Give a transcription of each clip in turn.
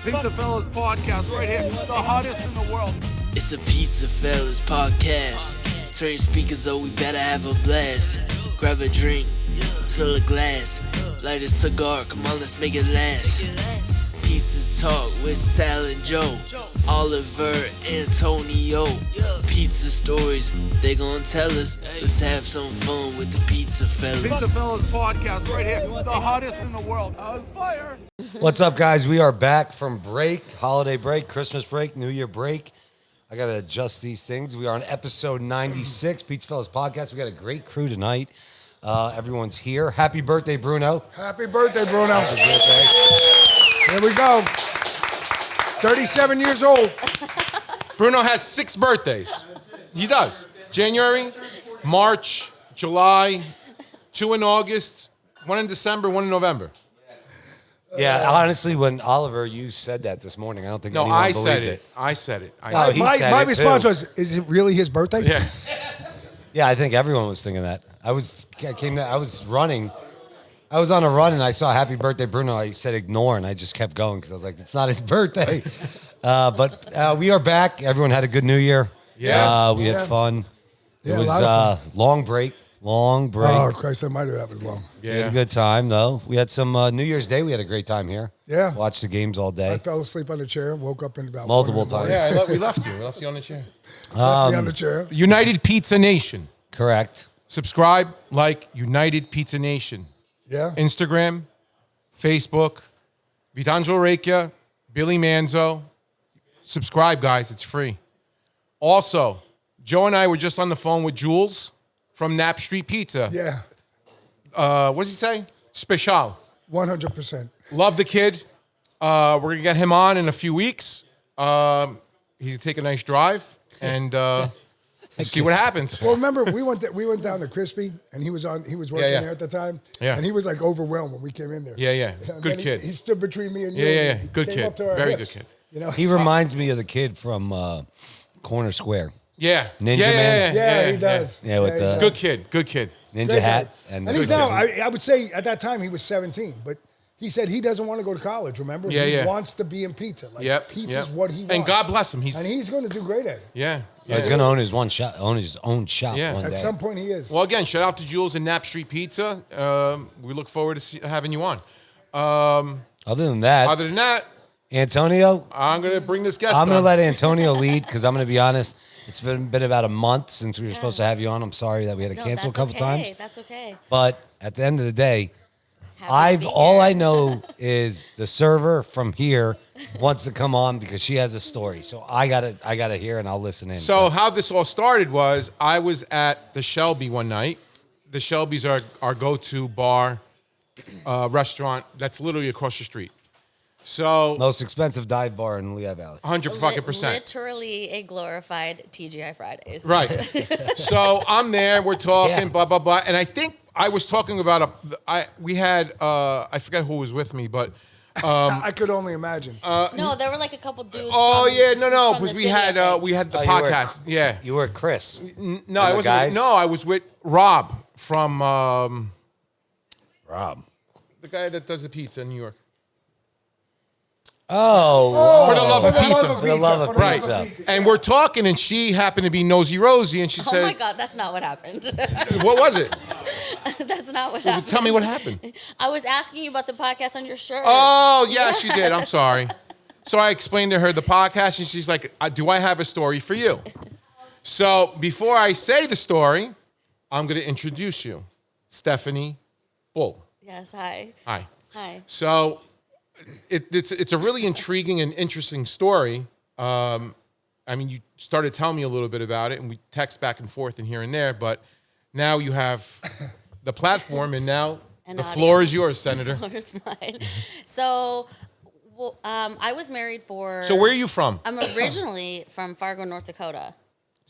PizzaFellas Podcast right here, the hottest in the world. It's a PizzaFellas Podcast. Turn your speakers up, we better have a blast. Grab a drink, fill a glass, light a cigar, come on, let's make it last. Pizza Talk with Sal and Joe, Oliver, Antonio. Pizza stories, they gon' tell us. Let's have some fun with the PizzaFellas. PizzaFellas Podcast right here, the hottest in the world. I was fire. What's up, guys? We are back from break, holiday break, Christmas break, New Year break. I got to adjust these things. We are on episode 96, PizzaFellas Podcast. We got a great crew tonight. Everyone's here. Happy birthday, Bruno. Happy birthday, Bruno. Happy birthday. Here we go. 37 years old. Bruno has 6 birthdays. He does. January, March, July, 2 in August, 1 in December, 1 in November. Yeah, honestly, when Oliver, you said that this morning, I don't think anyone I believed said it. I said it. No, he said My it, response too. was, is it really his birthday? Yeah. Yeah, I think everyone was thinking that. I was running. I was on a run, and I saw Happy Birthday, Bruno. I said ignore, and I just kept going because I was like, it's not his birthday. But we are back. Everyone had a good New Year. Yeah. We had fun. Yeah, It a was lot of long break. Oh, Christ, that was long. We had a good time, though. We had some New Year's Day. We had a great time here. Yeah. Watched the games all I day. fell asleep on the chair, woke up in about Multiple 1 in the times. morning. Yeah, we left you. We left you on the chair. Left me on the chair. United Pizza Nation. Correct. Subscribe, like United Pizza Nation. Yeah. Instagram, Facebook, Vitangelo Recchia, Billy Manzo. Subscribe, guys. It's free. Also, Joe and I were just on the phone with Jules from Knapp Street Pizza. Yeah. What does he say? Special. 100%. Love the kid. We're going to get him on in a few weeks. He's going to take a nice drive and see what happens. Well, remember, we went down to Crispy, and he was working yeah. there at the time. Yeah. And he was like overwhelmed when we came in there. Yeah. And Good then kid. He stood between me and you. Yeah. and he Good came kid. up to our Very hips, good kid. You know? He reminds me of the kid from Corner Square. Yeah. Ninja yeah, Man? Yeah, he does. Yeah, with he the- does. Good kid. Ninja Great hat. guy. And he's good now, kid. I would say at that time he was 17, but he said he doesn't want to go to college, remember? Yeah, he yeah. wants to be in pizza. Like, Yep. pizza's what he wants. And God bless him. And he's going to do great at it. Yeah. He's going to own his own shop Yeah. one day. At some point he is. Well, again, shout out to Jules and Knapp Street Pizza. We look forward to having you on. Other than that, Antonio, I'm going to bring this guest I'm going to on. let Antonio lead because I'm going to be honest. It's been about a month since we were supposed to have you on. I'm sorry that we had to cancel a couple times. That's okay. But at the end of the day, Happy to be all here. I know is the server from here wants to come on because she has a story. So I gotta hear and I'll listen in. So how this all started was I was at the Shelby one night. The Shelby's are our go-to bar, restaurant that's literally across the street. So most expensive dive bar in Lehigh Valley. 100%. Literally a glorified TGI Fridays. Right. So I'm there, we're talking, Yeah. blah, blah, blah. And I think I was talking about we had, I forget who was with me, but. I could only imagine. No, there were like a couple dudes. Oh, from- yeah, no, from because the we city, I had think. the Oh, you were- podcast. Yeah. You were Chris. No, I the wasn't. guys? No, I was with Rob from Rob. the guy that does the pizza in New York. Oh. For the love of pizza. For the love of Right. pizza. And we're talking, and she happened to be Nosy Rosie, and she Oh my said, God, that's not what happened. "What was it? That's not what happened. Tell me what happened." I was asking you about the podcast on your shirt. Oh, yes, you did. I'm sorry. So I explained to her the podcast, and she's like, "Do I have a story for you?" So before I say the story, I'm going to introduce you, Stephanie Bull. Yes, hi. Hi. Hi. So it's a really intriguing and interesting story. I mean, you started telling me a little bit about it, and we text back and forth and here and there, but now you have the platform, and now An the floor audience. is yours, Senator. Where's mine? So, well, I was married for. So where are you from? I'm originally from Fargo, North Dakota.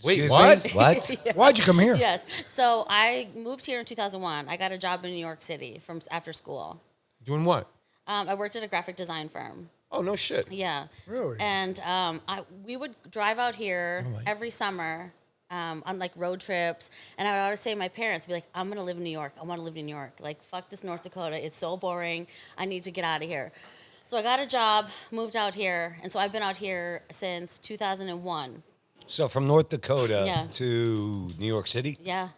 Wait, Excuse what? me? What? Why'd you come here? Yes. So I moved here in 2001. I got a job in New York City from after school. Doing what? I worked at a graphic design firm. Oh, no shit. Yeah. Really? And we would drive out here every summer on like road trips. And I would always say to my parents, be like, I'm going to live in New York. I want to live in New York. Like, fuck this North Dakota. It's so boring. I need to get out of here. So I got a job, moved out here, and so I've been out here since 2001. So from North Dakota Yeah. to New York City? Yeah.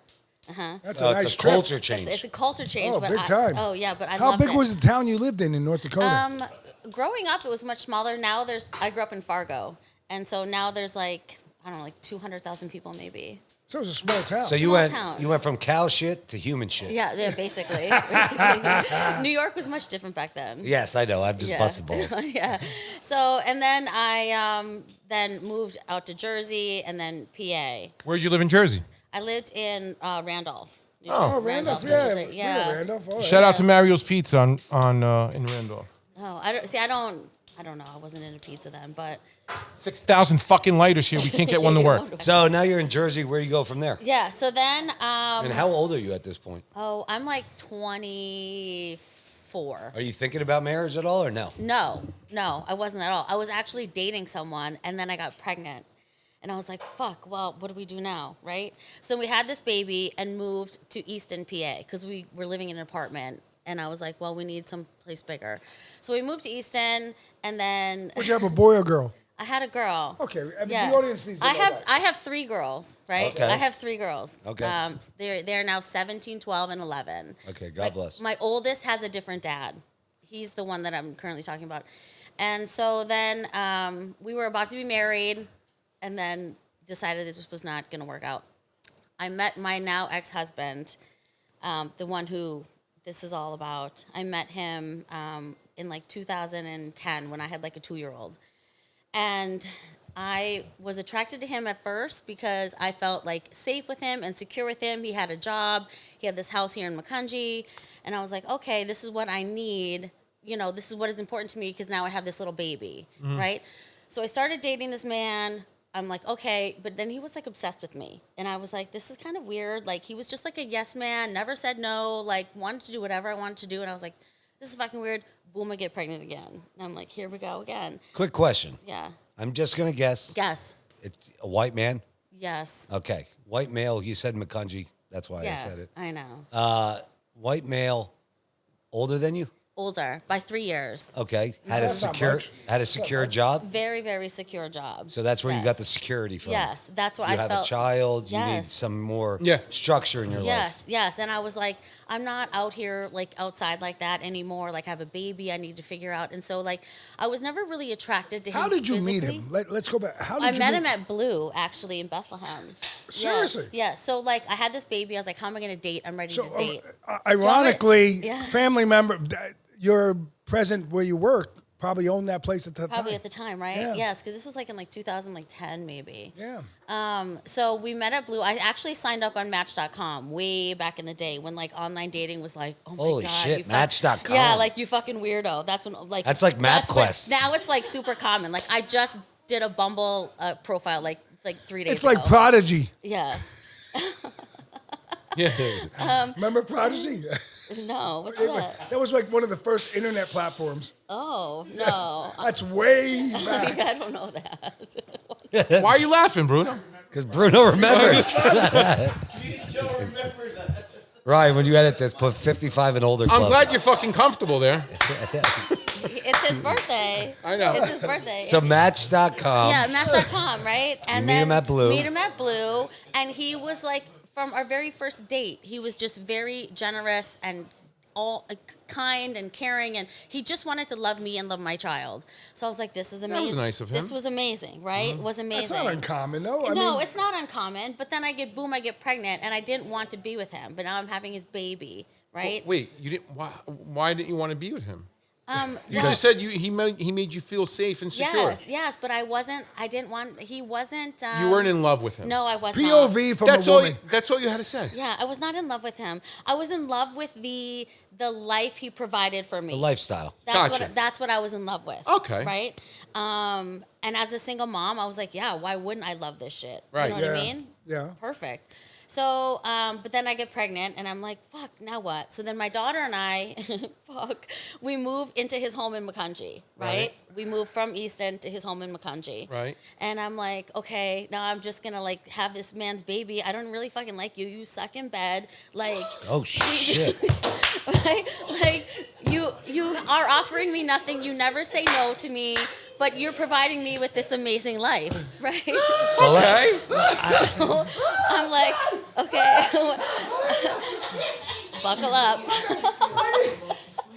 That's Oh, a nice it's a trip. culture change. It's a culture change. Oh, but big time. Oh, yeah, but I How loved big it. was the town you lived in North Dakota? Growing up, it was much smaller. Now I grew up in Fargo, and so now there's like, I don't know, like 200,000 people maybe. So it was a small town. So Small town. you went from cow shit to human shit. Yeah, basically. New York was much different back then. Yes, I know. I've just busted balls. Yeah. So, and then I then moved out to Jersey and then PA. Where'd you live in Jersey? I lived in Randolph. Oh, Randolph, New yeah. Jersey. We know Randolph. All right. Shout out to Mario's Pizza in Randolph. Oh, I don't know. I wasn't into pizza then, but 6,000 fucking lighters here. We can't get one to work. So now you're in Jersey. Where do you go from there? yeah. So then, And how old are you at this point? oh, I'm like 24. Are you thinking about marriage at all or no? No, I wasn't at all. I was actually dating someone, and then I got pregnant. And I was like, fuck, well, what do we do now, right? So we had this baby and moved to Easton, PA, because we were living in an apartment. And I was like, well, we need someplace bigger. So we moved to Easton, and then Would you have a boy or girl? I had a girl. Okay, I mean, Yeah. the audience needs to know that. I have 3 girls, right? Okay. I have 3 girls. Okay. They're now 17, 12, and 11. Okay, God bless. My oldest has a different dad. He's the one that I'm currently talking about. And so then we were about to be married, and then decided this was not going to work out. I met my now ex-husband, the one who this is all about. I met him in like 2010 when I had like a 2-year-old. And I was attracted to him at first because I felt like safe with him and secure with him. He had a job. He had this house here in Makanji. And I was like, okay, this is what I need. You know, this is what is important to me because now I have this little baby, right? So I started dating this man. I'm like, okay, but then he was like obsessed with me. And I was like, this is kind of weird. Like he was just like a yes man, never said no, like wanted to do whatever I wanted to do. And I was like, this is fucking weird. Boom, I get pregnant again. And I'm like, here we go again. Quick question. Yeah. I'm just going to guess. Yes. It's a white man? Yes. Okay. White male. You said Makanji. That's why Yeah, I said it. I know. White male, older than you? Older by 3 years. Okay. Had That's not much. a secure job? Very, very secure job. So that's where you Yes. got the security from. Yes, that's what You I have felt. a child. You need Yes. some more Yeah. structure in your Yes, life. yes. And I was like, I'm not out here like outside like that anymore. Like I have a baby I need to figure out. And so like I was never really attracted to him. How did you meet physically. him? Let's go back. How did I you met meet him at Blue actually in Bethlehem. Seriously? Yeah. So like I had this baby. I was like, how am I gonna date? I'm ready So, to date. ironically, Yeah. family member, your present where you work probably owned that place at the Probably time. at the time, right? Yeah. Yes, because this was like in like 2010 maybe. Yeah. So we met at Blue. I actually signed up on Match.com way back in the day when like online dating was like, oh my Holy god, shit, you Match.com. Yeah, like you fucking weirdo. That's when like That's like when- MapQuest. now it's like super common. Like I just did a Bumble profile like 3 days It's ago. like Prodigy. Yeah. Yeah. Remember Prodigy? No, what's that? That was like one of the first internet platforms. Oh no. That's way back. I don't know that. Why are you laughing, Bruno? Because Bruno remembers. Ryan, when you edit this, put 55 and older. I'm club. glad you're fucking comfortable there. It's his birthday. I know. It's his birthday. So Match.com. Yeah, Match.com, right? And meet him at Blue. Meet him at Blue, and he was like, from our very first date, he was just very generous and all kind and caring, and he just wanted to love me and love my child. So I was like, this is amazing. was nice of him. This was amazing, right? It was amazing. That's not uncommon, though. I No, mean, it's not uncommon. But then I get pregnant, and I didn't want to be with him, but now I'm having his baby, right? Wait, you didn't. Why didn't you want to be with him? You well, just said he made you feel safe and secure. Yes, but I didn't want. He wasn't. You weren't in love with him. No, I was not. POV from That's a all. woman. That's all you had to say. Yeah, I was not in love with him. I was in love with the life he provided for me. The lifestyle. Gotcha. That's what I was in love with. Okay. Right? And as a single mom, I was like, yeah, why wouldn't I love this shit? Right. You know what I Yeah, mean? yeah. Perfect. So, but then I get pregnant, and I'm like, fuck, now what? So then my daughter and I, we move into his home in Makanji, right? We moved from Easton to his home in Makanji. Right. And I'm like, okay, now I'm just going to, like, have this man's baby. I don't really fucking like you. You suck in bed. Like. Oh, shit. Right? Like, you are offering me nothing. You never say no to me. But you're providing me with this amazing life, right? Okay. So I'm like, okay, buckle up.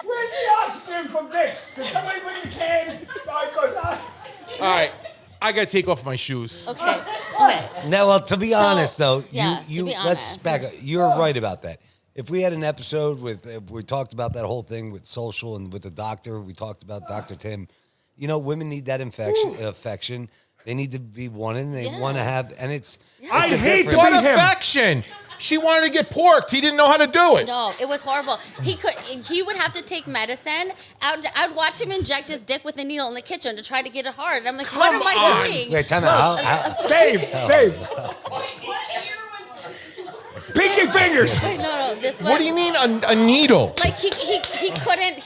Where's the oxygen from this? Can somebody bring the can? All right. I got to take off my shoes. Okay. No, well, to be honest, though, yeah, you to be let's honest. back up. You're right about that. If we had an episode with, we talked about that whole thing with social and with the doctor, we talked about Dr. Tim. You know, women need that affection. They need to be wanted, and they want to have, and it's. I it's a hate different- to What be him. affection? She wanted to get porked. He didn't know how to do it. No, it was horrible. He would have to take medicine. I'd watch him inject his dick with a needle in the kitchen to try to get it hard. And I'm like, what am I doing? Wait, time out. Dave. Pinky fingers. Wait, no, this was. What do you mean a needle? Like he couldn't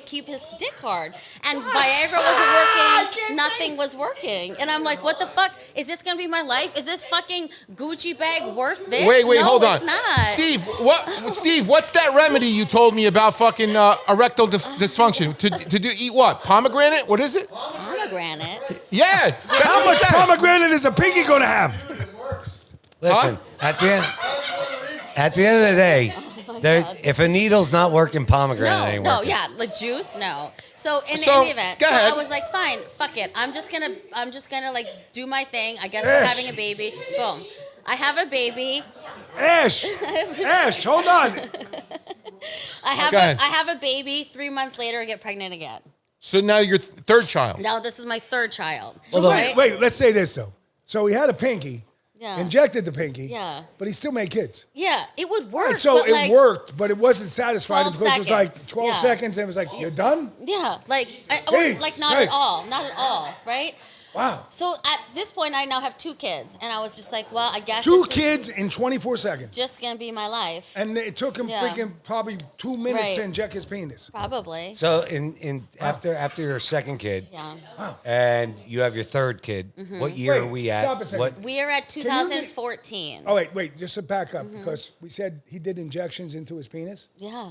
keep his dick hard, and Viagra wasn't working. Nothing was working, and I'm like, what the fuck? Is this gonna be my life? Is this fucking Gucci bag worth this? Wait, no, hold on. It's not. Steve, what's that remedy you told me about fucking erectile dysfunction? To do eat what? Pomegranate? What is it? Pomegranate. Yeah. How much pomegranate is a pinky gonna have? Listen, at the end of the day, if a needle's not working, pomegranate ain't working. Like juice, no. So in So, any event, go ahead. I was like, fine, fuck it. I'm just gonna like do my thing. I guess I'm having a baby. Boom. I have a baby. Ash, hold on. I have a baby. 3 months later, I get pregnant again. So now you're third child. Now this is my third child. So right? wait, let's say this though. So he had a pinky, injected the pinky, but he still made kids. Yeah, it would work. And so but it like, worked, but it wasn't satisfying 12 because it was like seconds. 12 seconds and it was like, you're done? Yeah, like Jesus not Christ. at all, not at all, right? Wow. So at this point, I now have 2 kids, and I was just like, well, I guess Two this is kids in 24 seconds. just gonna be my life. And it took him freaking probably 2 minutes Right. to inject his penis. Probably. So after your second kid, and you have your third kid, what year are we at? Stop a second. What? We are at 2014. Oh, wait, just to back up, because we said he did injections into his penis. Yeah.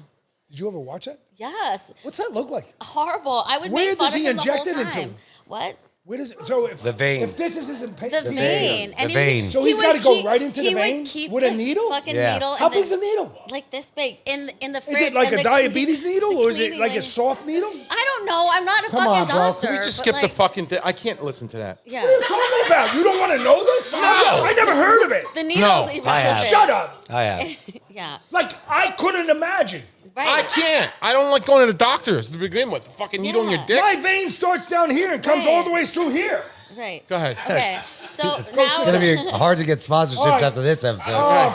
Did you ever watch that? Yes. What's that look like? Horrible. I would Where make fun does of he him the whole inject it time. into? What? Where does it, so if The vein. If this is his The vein. vein. And The vein. So he he's would got to go keep- right into the he would vein keep with a the needle? Fucking Yeah. needle. How and big's the needle? Like this big in the fridge. Is it like and a the diabetes needle the or is it cleaning like a lady- soft needle? I don't know. I'm not a Come fucking on, bro. doctor. Can we just but skip the like, fucking thing? I can't listen to that. Yeah. What are you talking about? You don't want to know this? No. I never heard of it. The needle's irrelevant. I have. Shut up. I have. Yeah. Like, I couldn't imagine. Right. I can't. I don't like going to the doctors to begin with. Fucking needle in your Yeah. dick. My vein starts down here and comes Right. all the way through here. Right. Go ahead. Okay. So It's gonna now be hard to get sponsorships All right. after this episode.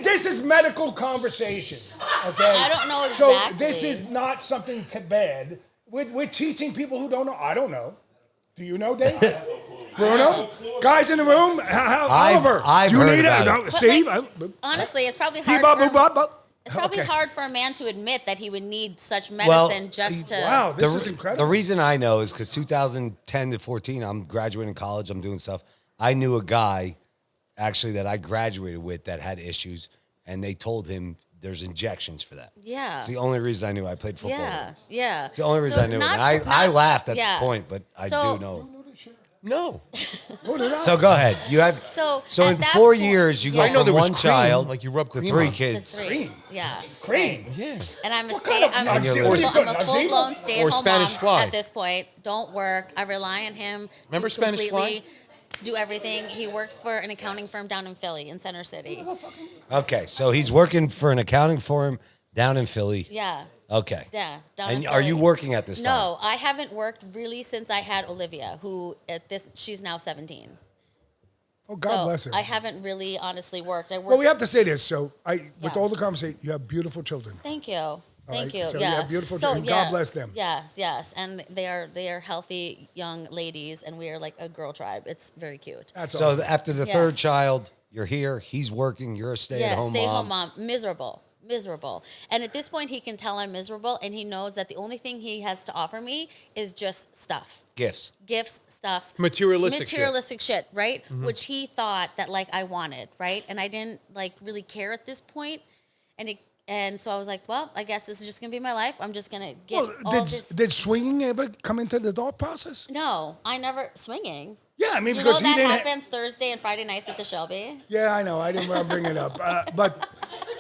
This is medical conversation, okay? I don't know So exactly. this is not something bad. We're teaching people who don't know. I don't know. Do you know, Dave? Bruno? Guys in the room? Oliver? I've you heard need about it? it. No, Steve? honestly, it's probably He hard. bop, For, bop, bop. it's probably Okay. hard for a man to admit that he would need such Well, medicine just to. Wow, this is incredible. The reason I know is because 2010 to 14, I'm graduating college, I'm doing stuff. I knew a guy actually that I graduated with that had issues, and they told him there's injections for that. Yeah. It's the only reason I knew. I played football. Yeah. Yeah. It's the only reason So I knew. not- And I not- laughed at yeah. the point, but I So- do know. No. So go ahead. You have So in at that 4 point- years you go I know from there was one cream, child like you rub to cream 3 on. To kids. 3. Yeah. Cream. Yeah. And I'm a What stay. kind of I'm Nazi- a what are you full- putting, I'm a Nazi? full-blown Or stay-at-home Spanish mom fly. at this point. Don't work. I rely on him. Remember to Spanish completely fly? do everything. He works for an accounting firm down in Philly, in Center City. Okay, so he's working for an accounting firm down in Philly. Yeah. Okay. Yeah. Down And in are you Philly. working at this time? No, I haven't worked really since I had Olivia, who she's now 17. Oh, God So bless her. I haven't really honestly worked. I worked. Well, we have to say this. So, with Yeah. all the conversation, you have beautiful children. Thank you. Thank you. So, yeah. beautiful. So, and God bless them. Yes. And they are healthy young ladies, and we are like a girl tribe. It's very cute. That's So awesome. after the Yeah. third child, you're here. He's working. You're a stay-at-home stay-at-home mom. mom. Miserable. And at this point, he can tell I'm miserable, and he knows that the only thing he has to offer me is just stuff. Gifts. Stuff. Materialistic shit, right? Which he thought that like I wanted, right? And I didn't like really care at this point. And so I was like, well, I guess this is just gonna be my life. I'm just gonna get all this. Did swinging ever come into the thought process? No, I never swinging. Yeah, I mean, You because know he that didn't. happens Thursday and Friday nights at the Shelby. Yeah, I know. I didn't want to bring it up, but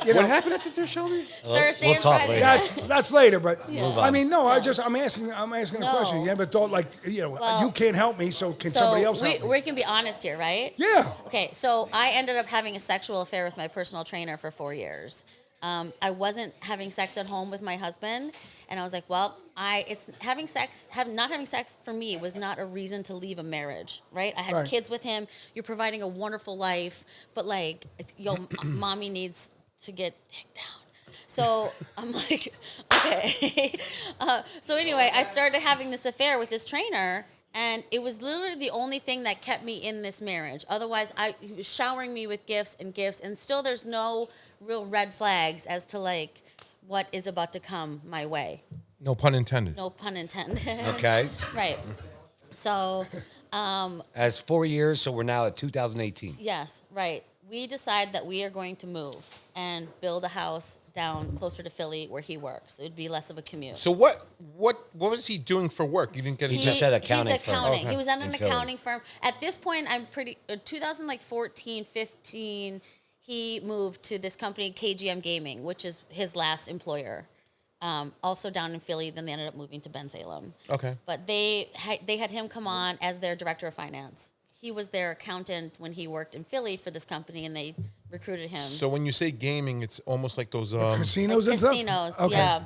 you know, What happened at the Shelby? Thursday we'll and talk Friday. later. nights. that's later. But Move I on. mean, no, I'm asking a No. question. You ever thought like, Well, you can't help me, so can So somebody else help me? we can be honest here, right? Yeah. Okay, so I ended up having a sexual affair with my personal trainer for 4 years. I wasn't having sex at home with my husband, and I was like, well, not having sex for me was not a reason to leave a marriage, right? I had Right. kids with him. You're providing a wonderful life, but like, mommy needs to get dick down. So I'm like, okay. So anyway, I started having this affair with this trainer, and it was literally the only thing that kept me in this marriage. Otherwise, he was showering me with gifts, and still there's no real red flags as to like what is about to come my way. No pun intended. No pun intended. Okay. Right. So, As 4 years, so we're now at 2018. yes, right. We decide that we are going to move and build a house down closer to Philly where he works. It would be less of a commute. So what was he doing for work? You didn't get He into just said accounting he's firm. accounting. Okay. He was at an In Philly. accounting firm. At this point, I'm pretty. 2014, 15. He moved to this company, KGM Gaming, which is his last employer. Also down in Philly. Then they ended up moving to Ben Salem. Okay. But they had him come on as their director of finance. He was their accountant when he worked in Philly for this company, and they recruited him. So when you say gaming, it's almost like those Casinos and stuff? Casinos, Okay. yeah.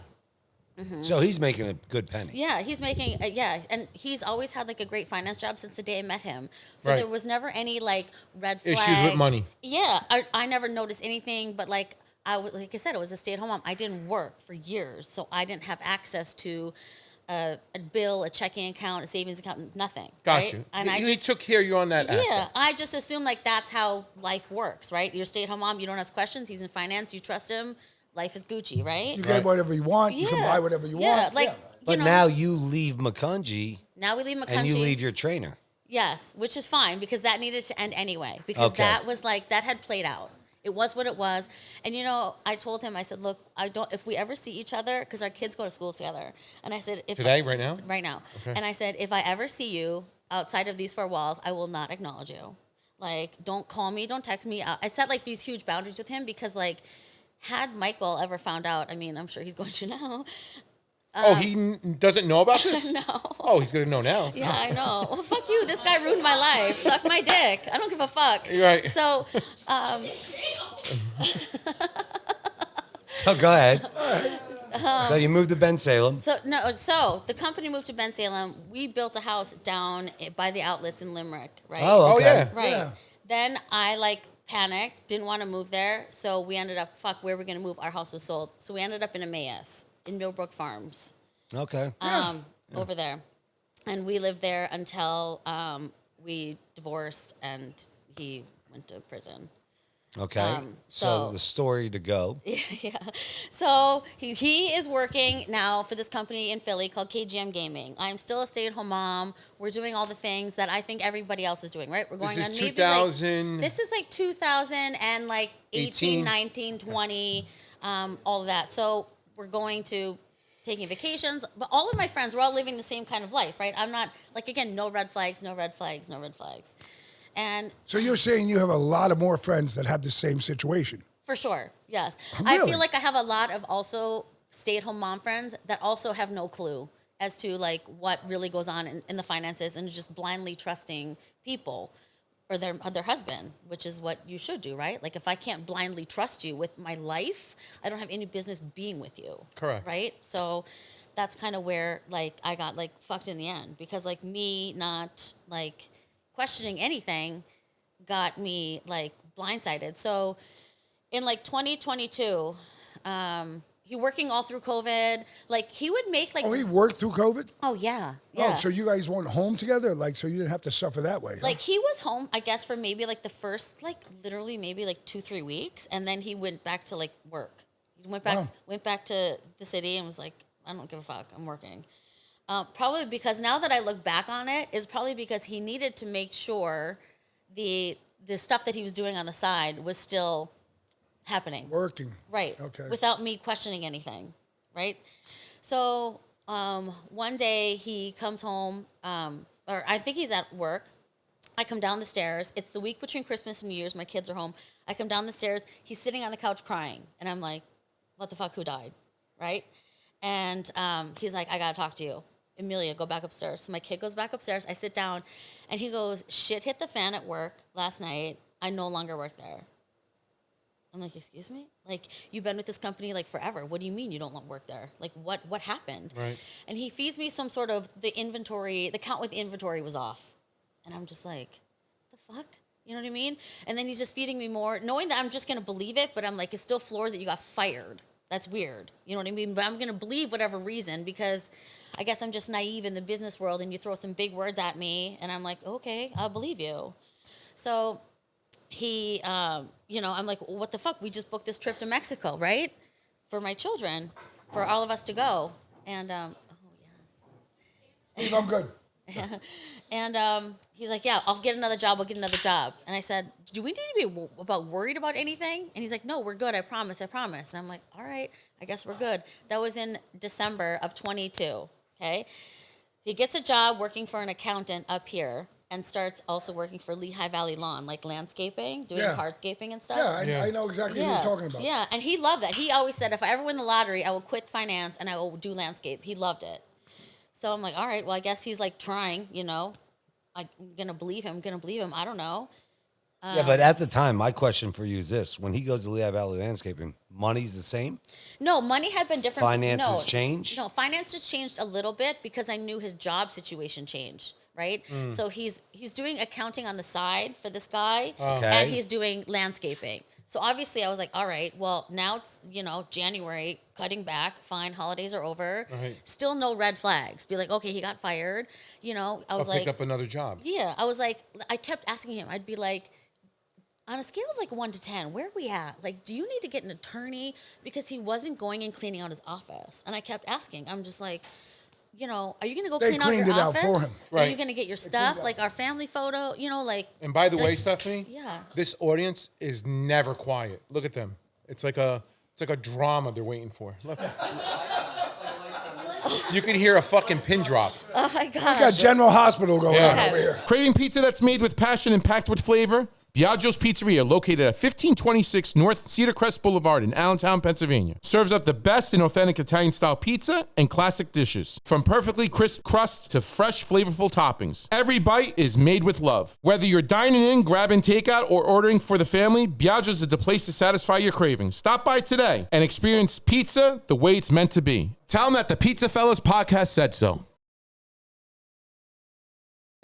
So he's making a good penny. Yeah, he's making, and he's always had like a great finance job since the day I met him. So Right. there was never any like red flags. Issues with money. Yeah, I never noticed anything, but like like I said, I was a stay-at-home mom. I didn't work for years, so I didn't have access to a bill, a checking account, a savings account, nothing. Got right? you. And He took care of you on that yeah, aspect. I just assume like that's how life works, right? You're a stay-at-home mom. You don't ask questions. He's in finance. You trust him. Life is Gucci, right? You get whatever you want. You can Yeah. buy whatever you Yeah, want. like, Yeah. you But know, now you leave Makanji now we leave Makanji. and you leave your trainer. Yes, which is fine because that needed to end anyway because Okay. that was like that had played out. It was what it was. And you know, I told him, I said, look, if we ever see each other, because our kids go to school together. And I said, Today, right now? Right now. Okay. And I said, if I ever see you outside of these four walls, I will not acknowledge you. Like, don't call me, don't text me. I set like these huge boundaries with him because like, had Michael ever found out, I mean, I'm sure he's going to know. He doesn't know about this? No. Oh, he's going to know now. Yeah, I know. Well, fuck you. This guy ruined my life. Suck my dick. I don't give a fuck. Right. So, So go ahead. So you moved to Ben Salem. So the company moved to Ben Salem. We built a house down by the outlets in Limerick, right? Oh, Oh, okay. yeah. Right. Yeah. Then I like panicked, didn't want to move there. So we ended up, where we're going to move. Our house was sold. So we ended up in Emmaus, in Millbrook Farms, Okay. over there. And we lived there until we divorced and he went to prison. Okay. So the story to go. Yeah. So he is working now for this company in Philly called KGM Gaming. I'm still a stay-at-home mom. We're doing all the things that I think everybody else is doing, right? We're going This on is maybe 2000. this is like 2000 and like 18, 18. 19, 20, all of that. So we're going to taking vacations, but all of my friends, we're all living the same kind of life, right? I'm not like, again, no red flags, no red flags, no red flags. And So you're saying you have a lot of more friends that have the same situation. for sure, yes. Really? I feel like I have a lot of also stay-at-home mom friends that also have no clue as to like what really goes on in the finances and just blindly trusting people or their husband, which is what you should do, right? Like if I can't blindly trust you with my life, I don't have any business being with you. Correct. Right? So that's kind of where like I got like fucked in the end because like me not like questioning anything got me like blindsided. So in like 2022, working all through COVID. Like he would make like. Oh, he worked through COVID? Oh yeah. Yeah. Oh, so you guys weren't home together? Like, so you didn't have to suffer that way? Like he was home, I guess, for maybe like the first, like literally maybe like 2-3 weeks, and then he went back to like work. He went back to the city and was like, I don't give a fuck, I'm working. Probably because now that I look back on it, is probably because he needed to make sure the stuff that he was doing on the side was still happening. Working. Right. Okay. Without me questioning anything. Right. So one day he comes home, or I think he's at work. I come down the stairs. It's the week between Christmas and New Year's. My kids are home. I come down the stairs. He's sitting on the couch crying. And I'm like, what the fuck, who died? Right? And he's like, I got to talk to you. Amelia, go back upstairs. So my kid goes back upstairs. I sit down. And he goes, shit hit the fan at work last night. I no longer work there. I'm like, excuse me? Like, you've been with this company, like, forever. What do you mean you don't work there? Like, what happened? Right. And he feeds me some sort of the count with inventory was off. And I'm just like, what the fuck? You know what I mean? And then he's just feeding me more, knowing that I'm just going to believe it, but I'm like, it's still floored that you got fired. That's weird. You know what I mean? But I'm going to believe whatever reason because I guess I'm just naive in the business world and you throw some big words at me and I'm like, okay, I'll believe you. So he, I'm like, what the fuck? We just booked this trip to Mexico, right? For my children, for all of us to go. And, Steve, I'm good. And he's like, yeah, I'll get another job. And I said, do we need to be worried about anything? And he's like, no, we're good. I promise. And I'm like, all right, I guess we're good. That was in December of 22. Okay. He gets a job working for an accountant up here and starts also working for Lehigh Valley Lawn, like landscaping, doing hardscaping and stuff. Yeah, I know exactly what you're talking about. Yeah, and he loved that. He always said, if I ever win the lottery, I will quit finance and I will do landscape. He loved it. So I'm like, all right, well, I guess he's like trying, I'm going to believe him. I don't know. Yeah, but at the time, my question for you is this. When he goes to Lehigh Valley Landscaping, money's the same? No, money had been different. Finances changed? No, finances changed a little bit because I knew his job situation changed, right? So he's doing accounting on the side for this guy, and he's doing landscaping. So obviously I was like, all right, well, now it's, January, cutting back, fine, holidays are over. Right. Still no red flags. Be like, okay, he got fired. I was like, pick up another job. Yeah, I was like, I kept asking him. I'd be like, on a scale of like 1 to 10, where are we at? Like, do you need to get an attorney? Because he wasn't going and cleaning out his office. And I kept asking. I'm just like, are you going to go clean out your office? Out for him. Right. Are you going to get your stuff, like our family photo, like. And by the way, Stephanie, yeah, this audience is never quiet. Look at them. It's like a drama they're waiting for. Look. You can hear a fucking pin drop. Oh my God. We got General Hospital going on over here. Craving pizza that's made with passion and packed with flavor? Biagio's Pizzeria, located at 1526 North Cedar Crest Boulevard in Allentown, Pennsylvania, serves up the best in authentic Italian-style pizza and classic dishes. From perfectly crisp crust to fresh, flavorful toppings, every bite is made with love. Whether you're dining in, grabbing takeout, or ordering for the family, Biagio's is the place to satisfy your cravings. Stop by today and experience pizza the way it's meant to be. Tell them that the PizzaFellas Podcast said so.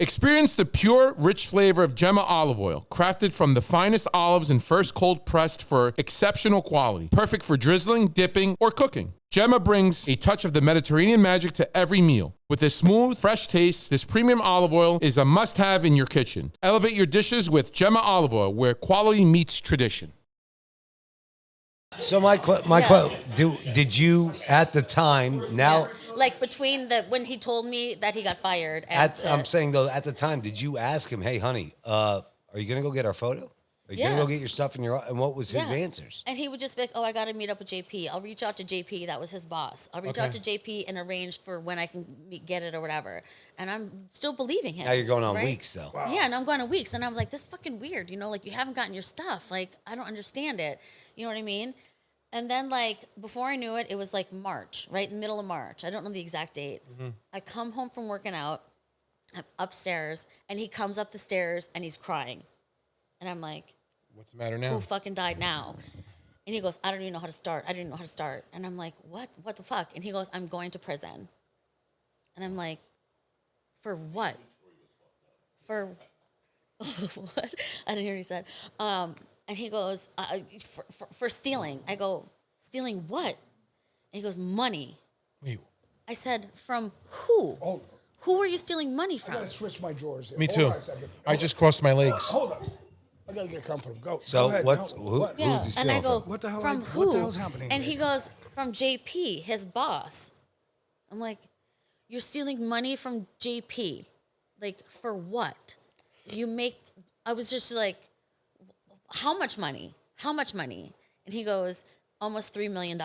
Experience the pure, rich flavor of Gemma olive oil, crafted from the finest olives and first cold pressed for exceptional quality. Perfect for drizzling, dipping, or cooking. Gemma brings a touch of the Mediterranean magic to every meal. With a smooth, fresh taste, this premium olive oil is a must-have in your kitchen. Elevate your dishes with Gemma olive oil, where quality meets tradition. So did you at the time now? Like between when he told me that he got fired. I'm saying though, at the time, did you ask him, "Hey, honey, are you gonna go get our photo? Are you gonna go get your stuff in your?" And what was his answers? And he would just be like, "Oh, I got to meet up with JP. I'll reach out to JP. That was his boss. I'll reach out to JP and arrange for when I can get it or whatever." And I'm still believing him. Now you're going on weeks though. Wow. Yeah, and I'm going on weeks, and I'm like, "This is fucking weird. Like you haven't gotten your stuff. Like I don't understand it. You know what I mean?" And then, like, before I knew it, it was, like, March, right? In the middle of March. I don't know the exact date. Mm-hmm. I come home from working out. I'm upstairs, and he comes up the stairs, and he's crying. And I'm like... What's the matter now? Who fucking died now? And he goes, I don't even know how to start. And I'm like, what? What the fuck? And he goes, I'm going to prison. And I'm like, for what? For... what? I didn't hear what he said. And he goes, for stealing. I go, stealing what? he goes, money. Wait, I said, from who? Hold on. Who are you stealing money I from? gotta switch my drawers here. me Hold too. on a second. I just crossed my legs. Hold on. I gotta get comfortable. Go. So go ahead. what's No, who, what? Yeah, who's he and I stealing go, from? What the hell- from what who? the hell's happening And here? he goes, from JP, his boss. I'm like, you're stealing money from JP. Like, for what? I was just like, how much money? How much money? And he goes, almost $3 million.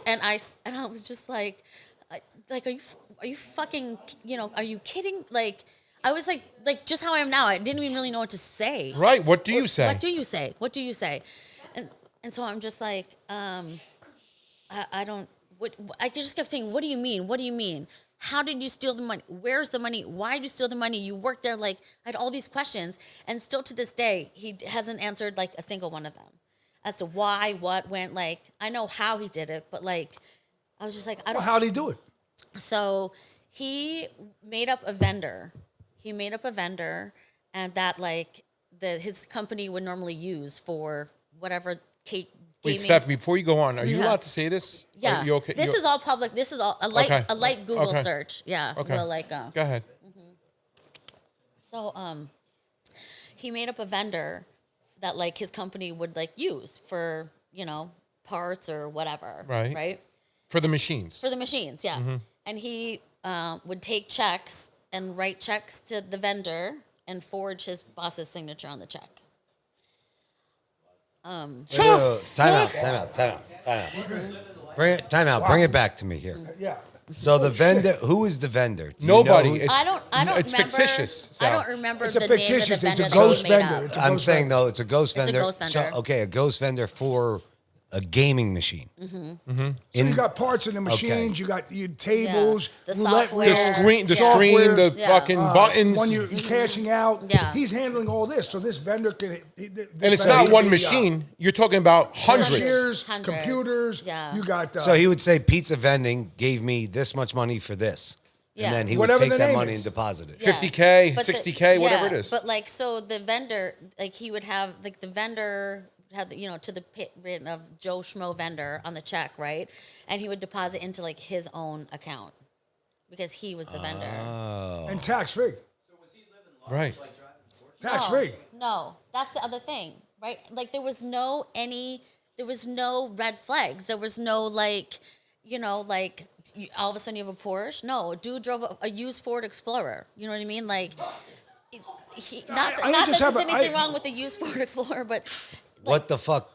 and I was just like, are you fucking, are you kidding? Like, I was like just how I am now. I didn't even really know what to say. Right. What do you say? What do you say? What do you say? And so I'm just like, I don't. I just kept saying, what do you mean? What do you mean? How did you steal the money? Where's the money? Why did you steal the money? You worked there. Like, I had all these questions, and still to this day, he hasn't answered like a single one of them, as to why, what, when. Like, I know how he did it, but like, I was just like, I don't. Well, how'd he do it? So he made up a vendor. And that like his company would normally use for whatever cake. Wait, gaming. Steph, before you go on, are you Yeah. allowed to say this? Yeah. Are you okay? This You- is all public. This is all a light Okay. a light Google Okay. search. Yeah. Okay. Will like Go ahead. So he made up a vendor that like his company would like use for, parts or whatever. Right. Right? For the machines. For the machines, yeah. Mm-hmm. And he would take checks and write checks to the vendor and forge his boss's signature on the check. Time out. Time out. Bring it back to me here. Yeah. So the vendor, who is the vendor? Do you Nobody. know who- It's, I don't it's remember. fictitious. I Sal. don't remember It's the a name of the fictitious. vendor It's a that ghost he made vendor. up. It's a I'm ghost saying vendor. though, it's a ghost It's a vendor. ghost vendor. So, okay, a ghost vendor for a gaming machine. So you got parts in the machines. You got your tables, The roulette software. the wheels, screen, the Yeah. screen, the Yeah. fucking buttons. when you're cashing out. Yeah. He's handling all this. So this vendor can. and it's not one machine. You're talking about hundreds. Cashiers, Hundreds. computers. Yeah. You got. So he would say pizza vending gave me this much money for this. Yeah. And then he would Whatever take the that name money is. and deposit it. Yeah. 50K, But 60K, whatever it is. But like, so the vendor, like he would have, like the vendor had, to the pit written of Joe Schmo vendor on the check, right? And he would deposit into like his own account because he was the vendor. And tax free. Right. Tax free. No, that's the other thing, right? Like there was no red flags. There was no like, all of a sudden you have a Porsche. No, dude drove a used Ford Explorer. You know what I mean? Like, not I that just there's have anything wrong with a used Ford Explorer, but What the fuck?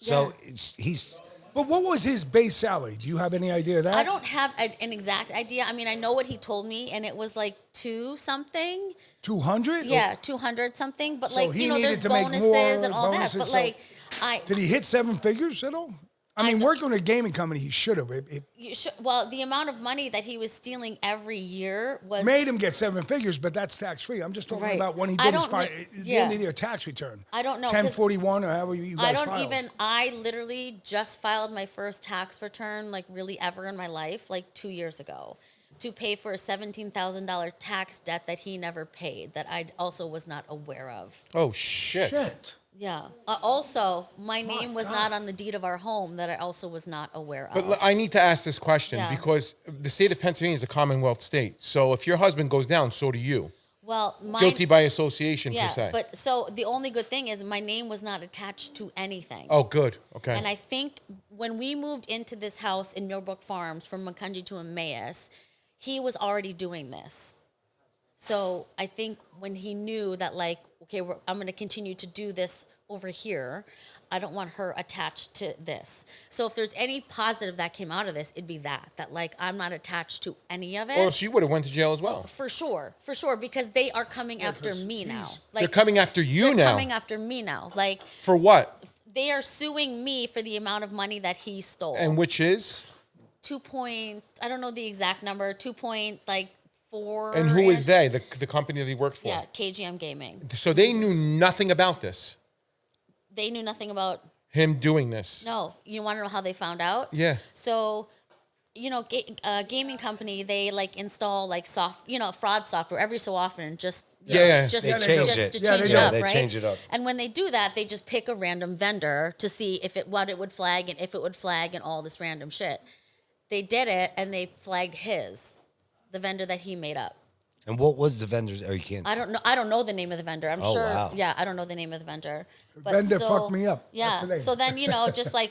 So Yeah. he's But what was his base salary? Do you have any idea of that? I don't have an exact idea. I mean, I know what he told me, and it was like 2 something. 200? Yeah, 200 something. But So like, he there's needed to make bonuses more and all bonuses, that. But so- like, Did he hit 7 figures at all? I mean, working with a gaming company, he should have. It well, the amount of money that he was stealing every year was made him get 7 figures, but that's tax free. I'm just talking Right. about when he I did his don't the end of the year tax return. I don't know, 'cause 1041 or however you guys filed. I literally just filed my first tax return, like really ever in my life, like 2 years ago, to pay for a $17,000 tax debt that he never paid, that I also was not aware of. Oh, shit. Shit. Yeah. Also, my name was not on the deed of our home that I also was not aware of. But I need to ask this question Yeah. because the state of Pennsylvania is a Commonwealth state. So if your husband goes down, so do you. Well, Guilty by association, yeah, per se. but so the only good thing is my name was not attached to anything. Oh, good. Okay. And I think when we moved into this house in Millbrook Farms from Makanji to Emmaus, he was already doing this. So I think when he knew that, like, okay, I'm going to continue to do this over here, I don't want her attached to this. So if there's any positive that came out of this, it'd be that like I'm not attached to any of it. or she would have went to jail as well. For sure, because they are coming after me now. Like They're coming after you they're now. coming after me now. Like For what? they are suing me for the amount of money that he stole. And which is? I don't know the exact number, 2.4. And who is they? The company that he worked for? Yeah, KGM Gaming. So they knew nothing about this. They knew nothing about. Him doing this. No, you want to know how they found out? Yeah. So, gaming company, they like install like fraud software every so often, just Yeah. just They to change just it. to Yeah, change they it do. up, They right? change it up. And when they do that, they just pick a random vendor to see what it would flag and if it would flag and all this random shit. They did it and they flagged the vendor that he made up. And what was the vendor's? Oh, you can't. I don't know the name of the vendor. I'm Oh, sure. wow. Yeah, I don't know the name of the vendor. But Vendor fucked me up. Yeah. That's the name. So then, just like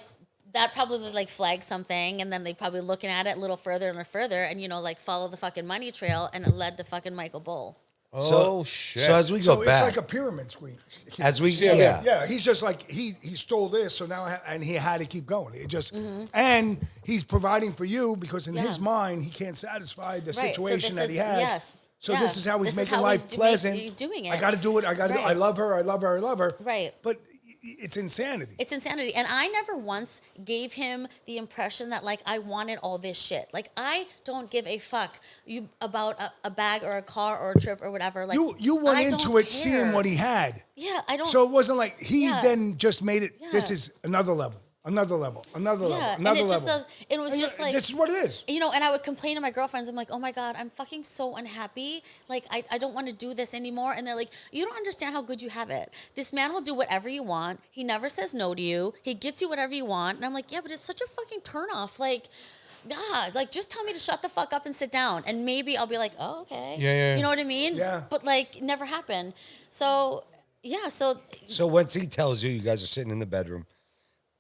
that probably like flag something, and then they probably looking at it a little further and further, and like follow the fucking money trail, and it led to fucking Michael Bull. Oh, shit. So as we So go it's back, like a pyramid scheme. as we Yeah, he's just like he stole this, so now and he had to keep going. It just and he's providing for you because in his mind he can't satisfy the Right, so situation this that he is- has. yes, So yeah. this is how he's This is making how he's life pleasant. doing I it. got to do it. I got to. Right. I love her. I love her. I love her. Right. But it's insanity. It's insanity. And I never once gave him the impression that like I wanted all this shit. Like I don't give a fuck about a bag or a car or a trip or whatever. Like you went I into don't it seeing care. what he had. Yeah, I don't. So it wasn't like he Yeah. then just made it. Yeah. This is another level. Another level. Another level. Yeah, and Another it just level. it was And just like this is what it is. And I would complain to my girlfriends. I'm like, oh my God, I'm fucking so unhappy. Like, I don't want to do this anymore. And they're like, you don't understand how good you have it. This man will do whatever you want. He never says no to you. He gets you whatever you want. And I'm like, yeah, but it's such a fucking turnoff. Like, nah, like just tell me to shut the fuck up and sit down. And maybe I'll be like, oh, okay. Yeah. You know what I mean? Yeah. But like, never happened. So, yeah, so So once he tells you, you guys are sitting in the bedroom.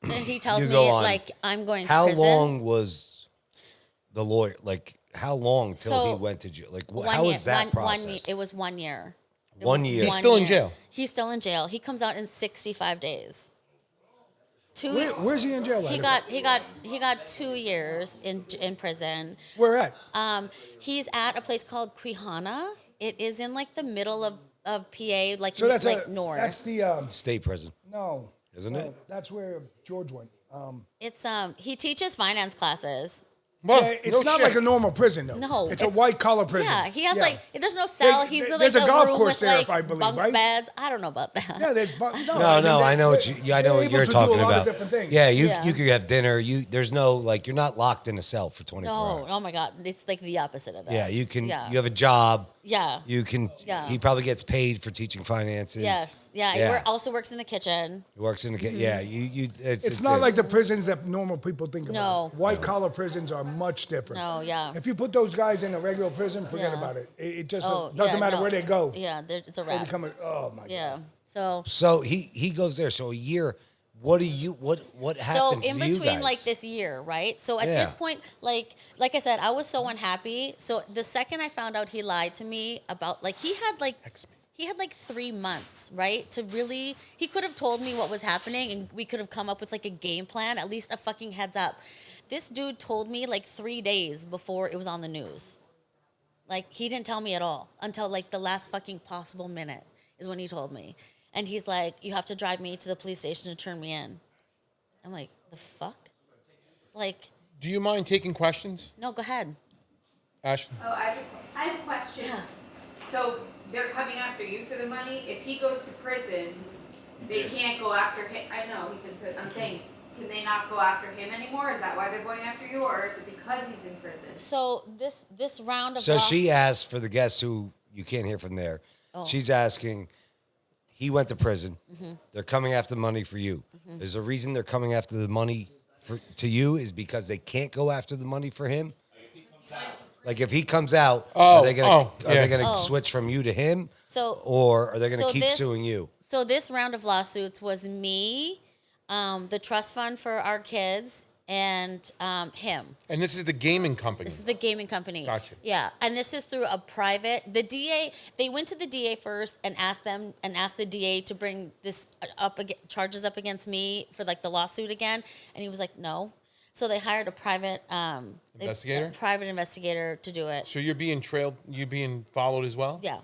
and he tells You me, go on. like, I'm going to How prison. long was the lawyer? Like, how long till So, he went to jail? Like, One how year, was that process? it was 1 year. It 1 was year. He's one still in year. jail? He's still in jail. He comes out in 65 days. Where's he in jail? He at? got 2 years in prison. Where at? He's at a place called Quijana. It is in like the middle of PA, like So that's like north. That's the State prison. no. Isn't no, it? That's where George went. It's he teaches finance classes. Well, Yeah, it's not like a normal prison though. No, it's a white collar prison. Yeah, he has like there's no cell. They- He's they- like there's a the golf room course with there, like I believe, bunk right? beds. I don't know about that. Yeah, there's No, I know what I know what you're talking about. Different things. Yeah, you Yeah. could have dinner. There's no like you're not locked in a cell for 24 No, hours. oh my God, it's like the opposite of that. Yeah, you can. Yeah. You have a job. Yeah. You can. Yeah. He probably gets paid for teaching finances. Yes. Yeah. Yeah. He also works in the kitchen. He works in the. Mm-hmm. Yeah. You. It's not like the prisons that normal people think No. about. White collar prisons are much different. No, yeah. If you put those guys in a regular prison, forget Yeah. about it. It just Oh, doesn't yeah, matter no. where they go. Yeah, it's a They wrap. become oh my Yeah. god. So So he goes there. So a year. What do you? What so happens in to you between guys? like this year, right? So at Yeah. this point, like I said, I was so unhappy. So the second I found out he lied to me about like he had like 3 months, right? To really he could have told me what was happening and we could have come up with like a game plan, at least a fucking heads up. This dude told me like 3 days before it was on the news. Like he didn't tell me at all until like the last fucking possible minute is when he told me. And he's like, you have to drive me to the police station to turn me in. I'm like, the fuck? Like, Do you mind taking questions, no, go ahead. Ashley? Oh, I have a question. Yeah. So they're coming after you for the money? If he goes to prison, they can't go after him. I know he's in prison. I'm saying, can they not go after him anymore? Is that why they're going after you, or is it because he's in prison? So this round of So she loss- asked for the guests who you can't hear from there. Oh. She's asking. He went to prison. Mm-hmm. They're coming after money for you. Is the reason they're coming after the money to you is because they can't go after the money for him? Like if he comes out, are they gonna Oh. switch from you to him? So Or are they gonna so keep this- suing you? So this round of lawsuits was me, the trust fund for our kids, and him. And this is the gaming company. This is the gaming company. Gotcha. Yeah, and this is through a private. The DA. They went to the DA first and asked the DA to bring this charges up against me for like the lawsuit again, and he was like, no. So they hired a private Investigator? a private investigator to do it. So you're being trailed, you're being followed as well? Yeah.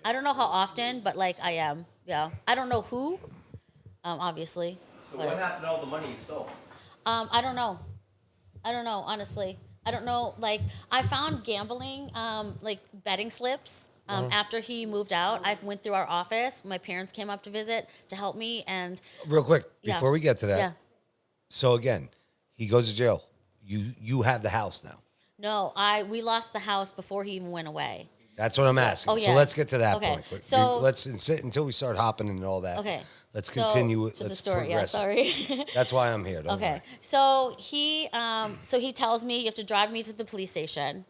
I don't know how often, but like I am. Yeah. I don't know who. Obviously. So but- what happened to all the money you stole? I don't know. Honestly. I don't know. Like, I found gambling, like betting slips. After he moved out, I went through our office. My parents came up to visit to help me, and Real quick, Yeah. before we get to that. yeah, So again, he goes to jail. you have the house now. No, we lost the house before he even went away. That's what I'm asking. oh, So yeah. let's get to that Okay, point. Quick. so- let's until we start hopping and all that. Okay. Let's continue. To the Let's story. Yeah, progress it. sorry. That's why I'm here. Don't Okay, worry. so he tells me you have to drive me to the police station,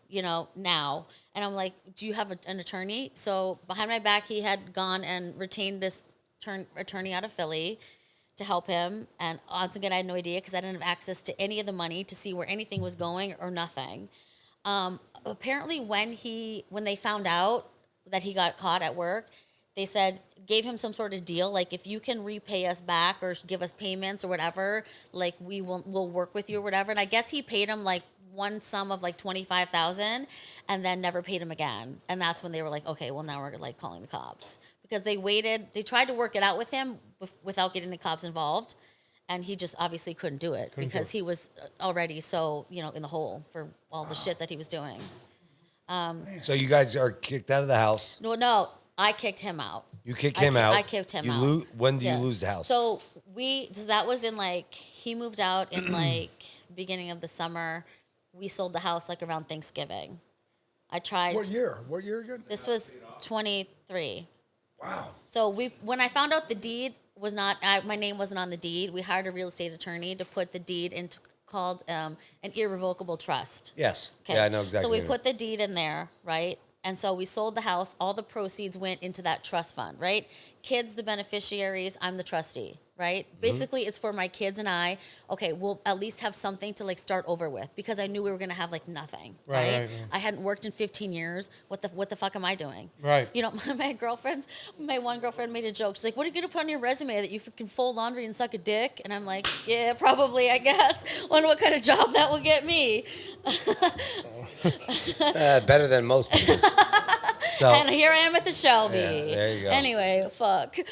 now. And I'm like, do you have an attorney? So behind my back, he had gone and retained this attorney out of Philly to help him. And once again, I had no idea because I didn't have access to any of the money to see where anything was going or nothing. Apparently, when they found out that he got caught at work, they gave him some sort of deal, like if you can repay us back or give us payments or whatever, like we'll work with you or whatever. And I guess he paid him like one sum of like $25,000 and then never paid him again. And that's when they were like, okay, well now we're like calling the cops because they tried to work it out with him without getting the cops involved. And he just obviously couldn't do it because he was already so, in the hole for all the shit that he was doing. So you guys are kicked out of the house. No, I kicked him out. You kicked him out. I kicked him out. When do you lose the house? So that was in he moved out in beginning of the summer. We sold the house around Thanksgiving. I tried. What year? What year again? This was 23. Wow. So when I found out the deed was not, my name wasn't on the deed, we hired a real estate attorney to put the deed into called an irrevocable trust. Yes. Okay. Yeah, I know exactly. So we what put the deed in there, right? And so we sold the house. All the proceeds went into that trust fund, right? Kids, the beneficiaries, I'm the trustee, right? Mm-hmm. Basically, it's for my kids and I. Okay, we'll at least have something to start over with because I knew we were going to have nothing, right? I hadn't worked in 15 years. What the fuck am I doing? Right. My one girlfriend made a joke. She's like, what are you going to put on your resume that you can fold laundry and suck a dick? And I'm like, yeah, probably, I guess. Wonder what kind of job that will get me. better than most people. So, And here I am at the Shelby. Yeah, there you go. Anyway, fuck. you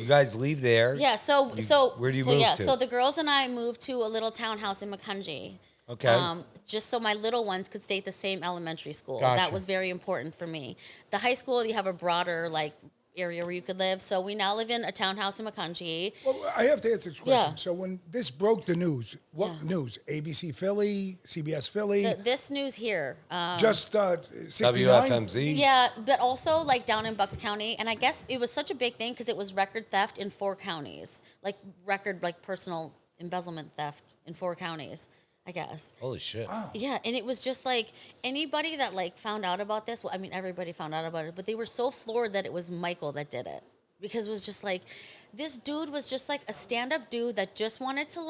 guys leave there. Yeah. So where do you move to? So the girls and I moved to a little townhouse in Makanji. Okay. Just so my little ones could stay at the same elementary school. Gotcha. That was very important for me. The high school, you have a broader area where you could live. So we now live in a townhouse in Makanji. Well, I have to answer this question. Yeah. So when this broke the news, what news? ABC Philly, CBS Philly, This news here. just 69? WFMZ. Yeah, but also down in Bucks County, and I guess it was such a big thing because it was record theft in 4 counties, personal embezzlement theft in 4 counties, I guess. Holy shit. Wow. Yeah, and it was just anybody that found out about this. Well, I mean, everybody found out about it, but they were so floored that it was Michael that did it because it was just this dude was just a stand-up dude that just wanted to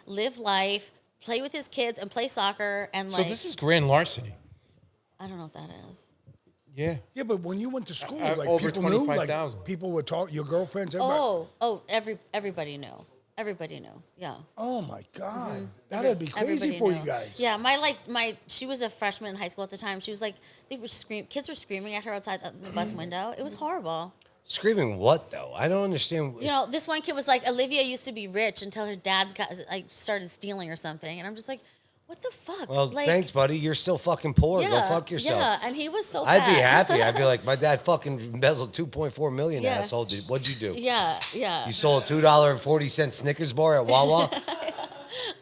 live life, play with his kids, and play soccer and So this is grand larceny. I don't know what that is. Yeah. Yeah, but when you went to school, Over people knew, 25,000. people would talk, your girlfriends, everybody. Everybody knew. Everybody knew. Yeah. Oh my God, that'd be crazy Everybody for knew. you guys. Yeah, she was a freshman in high school at the time. She was kids were screaming at her outside the bus window. It was horrible. Screaming what though? I don't understand. This one kid was like, Olivia used to be rich until her dad started stealing or something, and I'm just like, what the fuck? Well, thanks, buddy. You're still fucking poor. Yeah, Go fuck yourself. Yeah, and he was so. I'd fat. be happy. I'd be like, my dad fucking embezzled $2.4 million. Yeah. Asshole. What'd you do? Yeah, yeah. You sold a $2.40 Snickers bar at Wawa.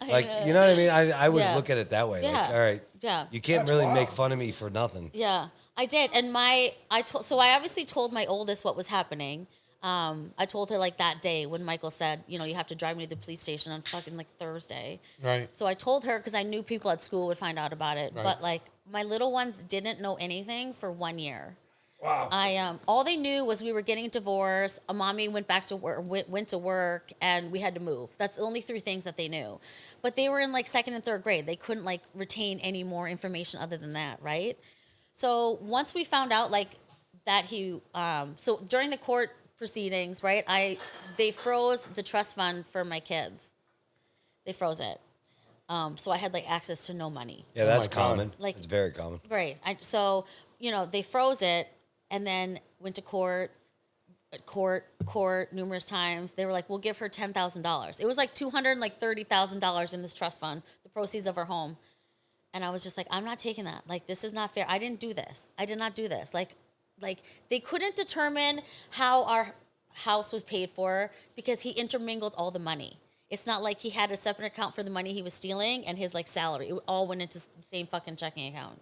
You know what I mean? I would Yeah. look at it that way. Yeah. All right. Yeah. You can't That's really wild. make fun of me for nothing. Yeah, I did, and I obviously told my oldest what was happening. I told her that day when Michael said, you have to drive me to the police station on fucking Thursday. Right. So I told her because I knew people at school would find out about it. Right. But my little ones didn't know anything for 1 year. Wow. All they knew was we were getting divorced. A mommy went back to work, went to work, and we had to move. That's the only 3 things that they knew. But they were in 2nd and 3rd grade. They couldn't retain any more information other than that, right? So once we found out that he, so during the court proceedings, right? They froze the trust fund for my kids. They froze it. So I had access to no money. Yeah, that's my God. common. It's very common. Right. So they froze it and then went to court numerous times. They were like, we'll give her $10,000. It was $230,000 in this trust fund, the proceeds of her home. And I was just like, I'm not taking that. This is not fair. I didn't do this. I did not do this. They couldn't determine how our house was paid for because he intermingled all the money. It's not like he had a separate account for the money he was stealing and his like salary. It all went into the same fucking checking account.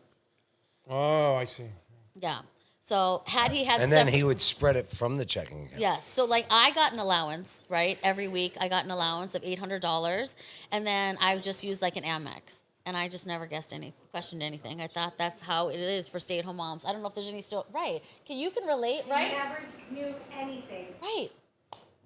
Oh, I see. Yeah. So had he had And then he would spread it from the checking account. Yes. So like I got an allowance, right? Every week I got an allowance of $800, and then I just used like an Amex, and I just never questioned anything. I thought that's how it is for stay-at-home moms. I don't know if there's any still right. You can relate, right? Never knew anything. Right.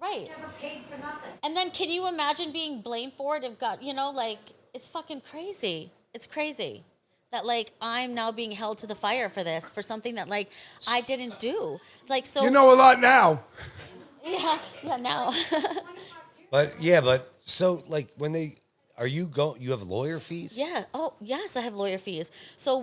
Right. Never paid for nothing. And then can you imagine being blamed for it? If God, like it's fucking crazy. It's crazy. That like I'm now being held to the fire for this, for something that like I didn't do. Like so You know a lot now. Yeah, now. But so like when you have lawyer fees? Yeah. Oh, yes, I have lawyer fees. So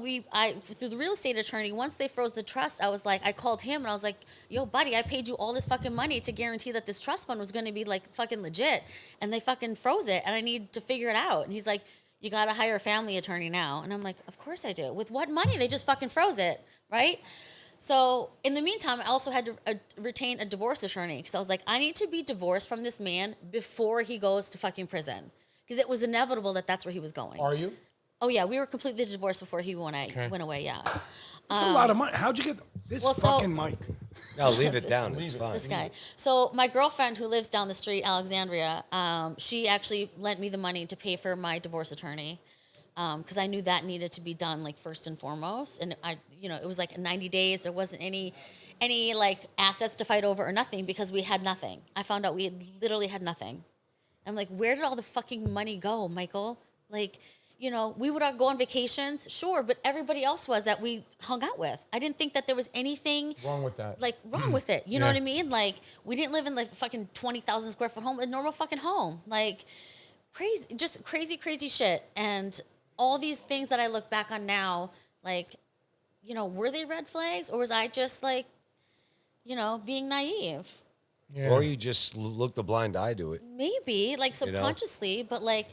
through the real estate attorney, once they froze the trust, I called him and I was like, yo, buddy, I paid you all this fucking money to guarantee that this trust fund was going to be like fucking legit. And they fucking froze it and I need to figure it out. And he's like, you got to hire a family attorney now. And I'm like, of course I do. With what money? They just fucking froze it. Right. So in the meantime, I also had to retain a divorce attorney because I was like, I need to be divorced from this man before he goes to fucking prison. Because it was inevitable that that's where he was going. Are you? Oh, yeah. We were completely divorced before he went away, yeah. It's a lot of money. How'd you get this fucking mic? No, leave it down. It's fine. This guy. So my girlfriend who lives down the street, Alexandria, she actually lent me the money to pay for my divorce attorney because I knew that needed to be done like first and foremost. And it was like 90 days. There wasn't any like assets to fight over or nothing because we had nothing. I found out we literally had nothing. I'm like, where did all the fucking money go, Michael? Like, we would go on vacations, sure, but everybody else was that we hung out with. I didn't think that there was anything Wrong with that. like wrong with it. You know what I mean? Like we didn't live in like fucking 20,000 square foot home, a normal fucking home. Like crazy shit. And all these things that I look back on now, like, were they red flags or was I just like, being naive? Yeah. Or you just looked a blind eye to it. Maybe like subconsciously, but like,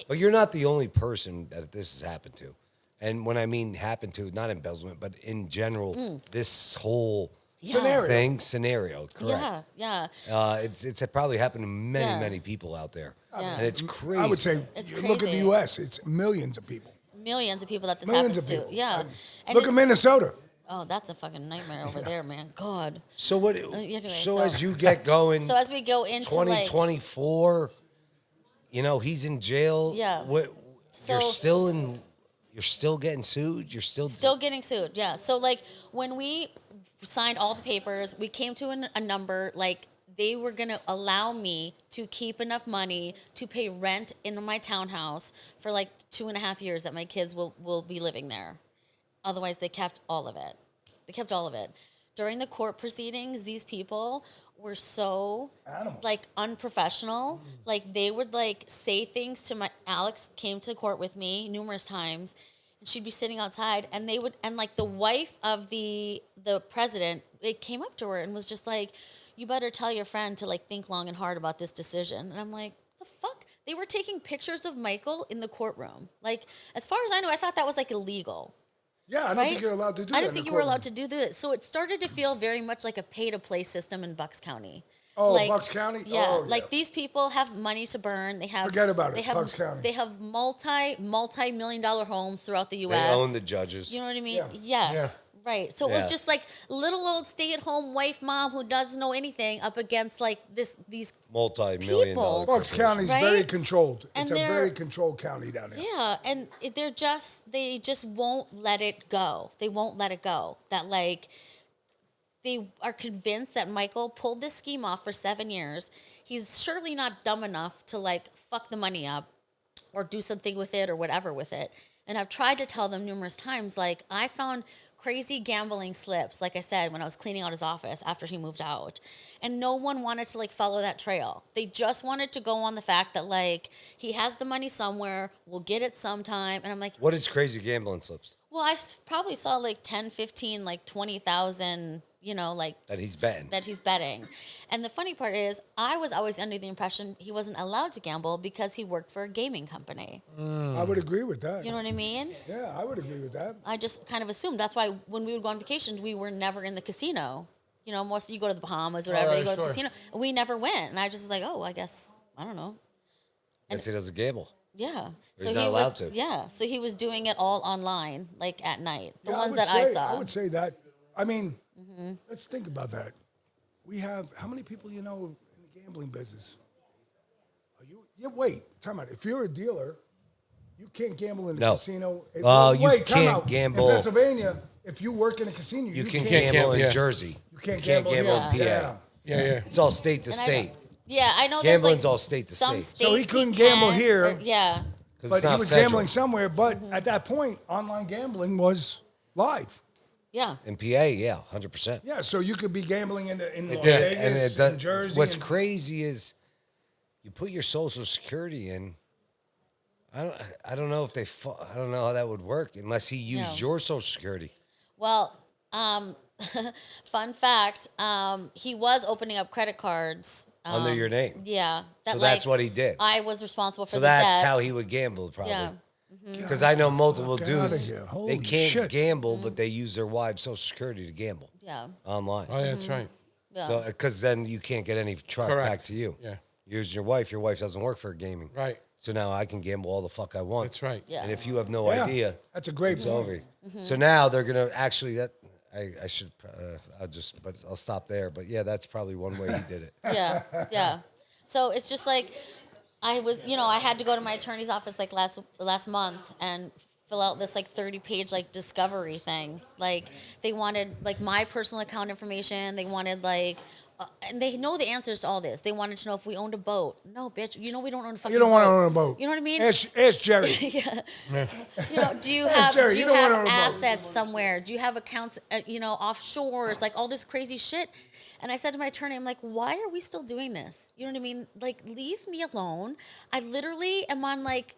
But you're not the only person that this has happened to. And when I mean happened to, not embezzlement, but in general, this whole scenario, correct. Yeah. It's probably happened to many people out there. Yeah. And it's crazy. I would say, It's look at the crazy. U.S. It's millions of people. Millions of people that this Millions happens of people. to. Yeah. And Look at it's- Minnesota. Oh, that's a fucking nightmare over there, man. God. So what? Anyway, so as you get going, So as we go into 2024, he's in jail. Yeah. You're still getting sued. You're still getting sued. Yeah. So like when we signed all the papers, we came to a number like they were going to allow me to keep enough money to pay rent in my townhouse for like 2.5 years that my kids will be living there. Otherwise, they kept all of it. During the court proceedings, these people were so like unprofessional. Like they would like say things to Alex came to court with me numerous times, and she'd be sitting outside, and like the wife of the president, it came up to her and was just like, "You better tell your friend to like think long and hard about this decision." And I'm like, "The fuck?" They were taking pictures of Michael in the courtroom. Like as far as I know, I thought that was like illegal. Yeah, I don't think you're allowed to do that. I didn't think you were allowed to do that. So it started to feel very much like a pay-to-play system in Bucks County. Oh, like, Bucks County? Yeah, Oh, like these people have money to burn. They have Forget about it, They have, Bucks County. They have multi-million-dollar homes throughout the They U.S. own the judges. You know what I mean? Yeah. Yes. Right. So it was Yeah. just like little old stay-at-home wife mom who doesn't know anything up against like these Multi-million people. dollar. Bucks corporation. County's Right? very controlled. And It's a they're- very controlled county down there. Yeah, and they just won't let it go. They won't let it go. That like they are convinced that Michael pulled this scheme off for 7 years. He's surely not dumb enough to like fuck the money up or do something with it or whatever with it. And I've tried to tell them numerous times, like I found crazy gambling slips, like I said, when I was cleaning out his office after he moved out. And no one wanted to like follow that trail. They just wanted to go on the fact that like he has the money somewhere, we'll get it sometime. And I'm like, What is crazy gambling slips? well, I probably saw like 10, 15, like 20,000, like That he's betting. that he's betting. And the funny part is I was always under the impression he wasn't allowed to gamble because he worked for a gaming company. I would agree with that. You know what I mean? Yeah, I would agree with that. I just kind of assumed. That's why when we would go on vacations, we were never in the casino. You know, most you go to the Bahamas, whatever. right, You go to the sure. casino. And we never went, and I just was like, oh, I guess I don't know. Guess he doesn't gamble. Yeah. He's not allowed to. Yeah. So he was doing it all online, like at night. The Yeah, ones would that I say- saw. I would say that. I mean, let's think about that. We have how many people you know in the gambling business? Are you? Yeah. Wait. Time out. If you're a dealer, you can't gamble in the No. casino. Oh, you wait, time can't out. gamble. In Pennsylvania. If you work in a casino, You can can't gamble in yeah. Jersey. You can't You can't gamble gamble in here. PA. Yeah. Yeah, yeah. It's all state to And I state. know- Yeah, I know. Gambling's there's like all state to some state. states So he couldn't gamble can, here. or- yeah. 'Cause But it's he not was federal. gambling somewhere. But at that point, online gambling was live. Yeah. In PA, yeah, 100%. Yeah. So you could be gambling in Las Yeah, Vegas, and it does, in Jersey. what's and- crazy is you put your social security in. I don't know if I don't know how that would work unless he used No. your social security. Well, fun fact, he was opening up credit cards. Under your name. Yeah. So that's what he did. I was responsible for So the that's debt. how he would gamble, probably. Yeah. Because I know multiple fuck outta dudes, here. they Holy can't shit. gamble, but they use their wives' social security to gamble Yeah. online. Oh, yeah, that's right. Yeah. So, because then you can't get any truck Correct. back to you. Yeah. Use your wife doesn't work for gaming. Right. So now I can gamble all the fuck I want. That's right. Yeah. And if you have no Yeah. idea, That's a great it's point. over. So now they're gonna actually I should but I'll stop there. But yeah, that's probably one way he did it. Yeah. Yeah. So it's just like I was, I had to go to my attorney's office like last month and fill out this like 30-page like discovery thing. Like they wanted like my personal account information. They wanted like and they know the answers to all this. They wanted to know if we owned a boat. No, bitch. We don't own a fucking boat. You don't want to own a boat. You know what I mean? Ask Jerry. Do you have Jerry, do you you don't have wanna own a boat. assets somewhere? Do you have accounts, offshores, like all this crazy shit? And I said to my attorney, I'm like, why are we still doing this? You know what I mean? Like, leave me alone. I literally am on like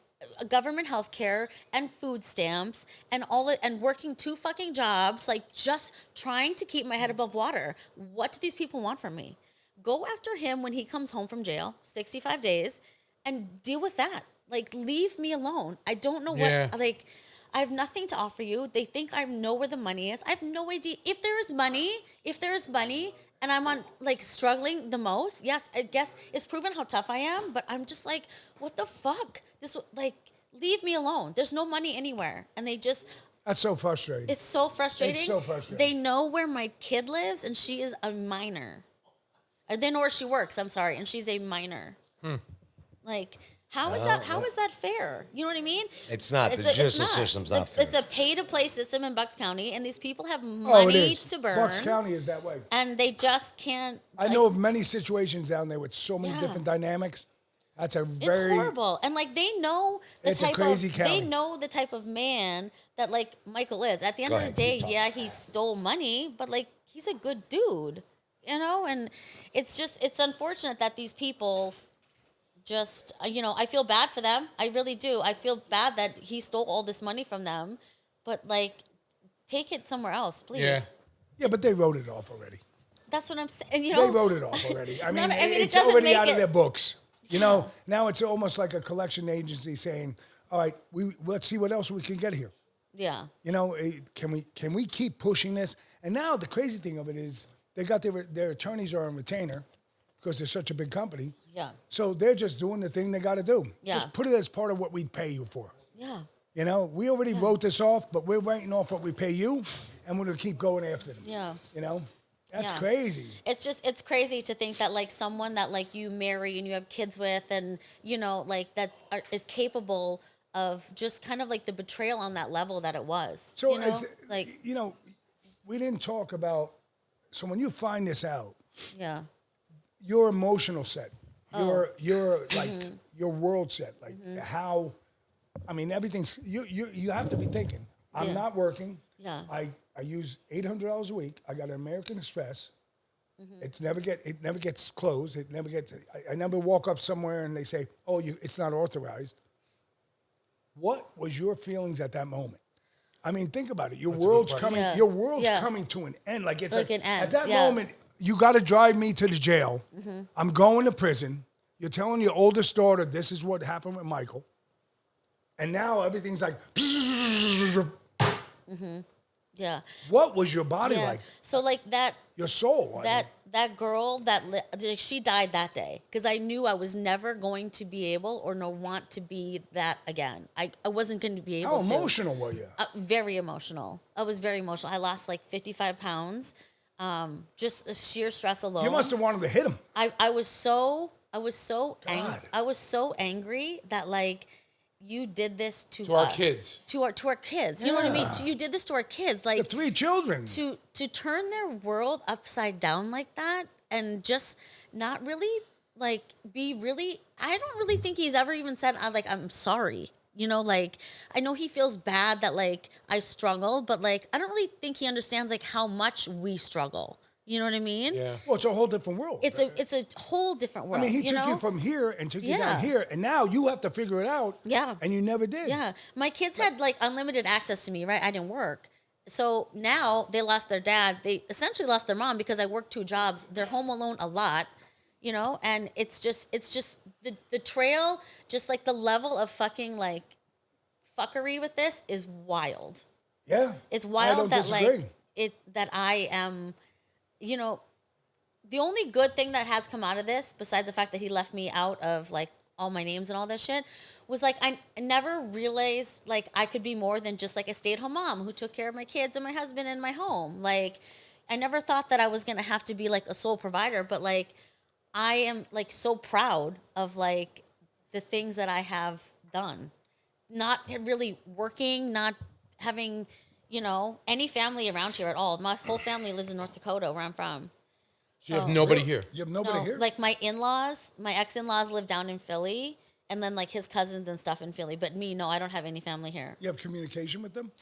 government health care and food stamps and and working 2 fucking jobs, like just trying to keep my head above water. What do these people want from me? Go after him when he comes home from jail, 65 days, and deal with that. Like, leave me alone. I don't know Yeah. I have nothing to offer you. They think I know where the money is. I have no idea. If there is money and I'm on like struggling the most, yes, I guess it's proven how tough I am, but I'm just like, what the fuck? Leave me alone. There's no money anywhere. And they just, That's so frustrating. it's so frustrating. It's so frustrating. They know where my kid lives and she is a minor. They know where she works, I'm sorry, and she's a minor. Like, how is that fair? You know what I mean? It's not. The judicial system's not fair. It's a pay-to-play system in Bucks County, and these people have Oh, it money is. to burn. Bucks County is that way. And they just can't. I know of many situations down there with so many Yeah. different dynamics. That's a It's very horrible, and like they know the It's a type crazy of county. they know the type of man that like Michael is. At the end Go of the ahead, day, keep yeah, he stole money, but like he's a good dude, And it's unfortunate that these people just I feel bad for them. I really do. I feel bad that he stole all this money from them, but like take it somewhere else, please. Yeah. Yeah, but they wrote it off already. That's what I'm saying. They wrote it off already. I mean, it it's doesn't already make out of it- their books. Now it's almost like a collection agency saying, "All right, let's see what else we can get here." Yeah. Can we keep pushing this? And now the crazy thing of it is they got their attorneys are on retainer because they're such a big company. Yeah. So they're just doing the thing they got to do. Yeah. Just put it as part of what we pay you for. Yeah. We already wrote this off, but we're writing off what we pay you, and we're gonna keep going after them. Yeah. That's Yeah. crazy. It's crazy to think that like someone that like you marry and you have kids with and like that is capable of just kind of like the betrayal on that level that it was. So we didn't talk about. So when you find this out, yeah. your emotional set, Oh. your like your world set, like how. I mean, everything's you have to be thinking. I'm Yeah. not working. Yeah. I use $800 a week. I got an American Express. It never gets closed. It never gets. I never walk up somewhere and they say, "Oh, it's not authorized." What was your feelings at that moment? I mean, think about it. Your world's coming. Yeah. Your world's Yeah. coming to an end. Like it's Like an end, At that yeah. moment, you got to drive me to the jail. I'm going to prison. You're telling your oldest daughter this is what happened with Michael, and now everything's like. Yeah. What was your body Yeah. like? So like that Your soul? that girl she died that day because I knew I was never going to be able or no want to be that again. I wasn't going to be able How to. emotional were you? Very emotional. I was very emotional. I lost like 55 pounds. Just a sheer stress alone. You must have wanted to hit him. I was so angry. God. I was so angry that like you did this to our us. kids. To our kids. You know what I mean? You did this to our kids. Like The 3 children. to turn their world upside down like that and just not really like be really. I don't really think he's ever even said like I'm sorry. You know, like I know he feels bad that like I struggled, but like I don't really think he understands like how much we struggle. You know what I mean? Yeah. Well, it's a whole different world. It's a whole different world. I mean, he took know? you from here and took you Yeah. down here, and now you have to figure it out. Yeah. And you never did. Yeah. My kids had like unlimited access to me, right? I didn't work. So now they lost their dad. They essentially lost their mom because I worked 2 jobs. They're home alone a lot, you know, and it's just the trail, just like the level of fucking like fuckery with this is wild. Yeah. It's I wild don't that disagree. like that I am, you know, the only good thing that has come out of this, besides the fact that he left me out of like all my names and all that shit, was like I never realized like I could be more than just like a stay-at-home mom who took care of my kids and my husband and my home. Like I never thought that I was gonna have to be like a sole provider, but like I am like so proud of like the things that I have done. Not really working, not having, you know, any family around here at all. My whole family lives in North Dakota, where I'm from. So you have nobody here. You have nobody No, here? like my in-laws, my ex-in-laws live down in Philly, and then like his cousins and stuff in Philly. But me, no, I don't have any family here. You have communication with them?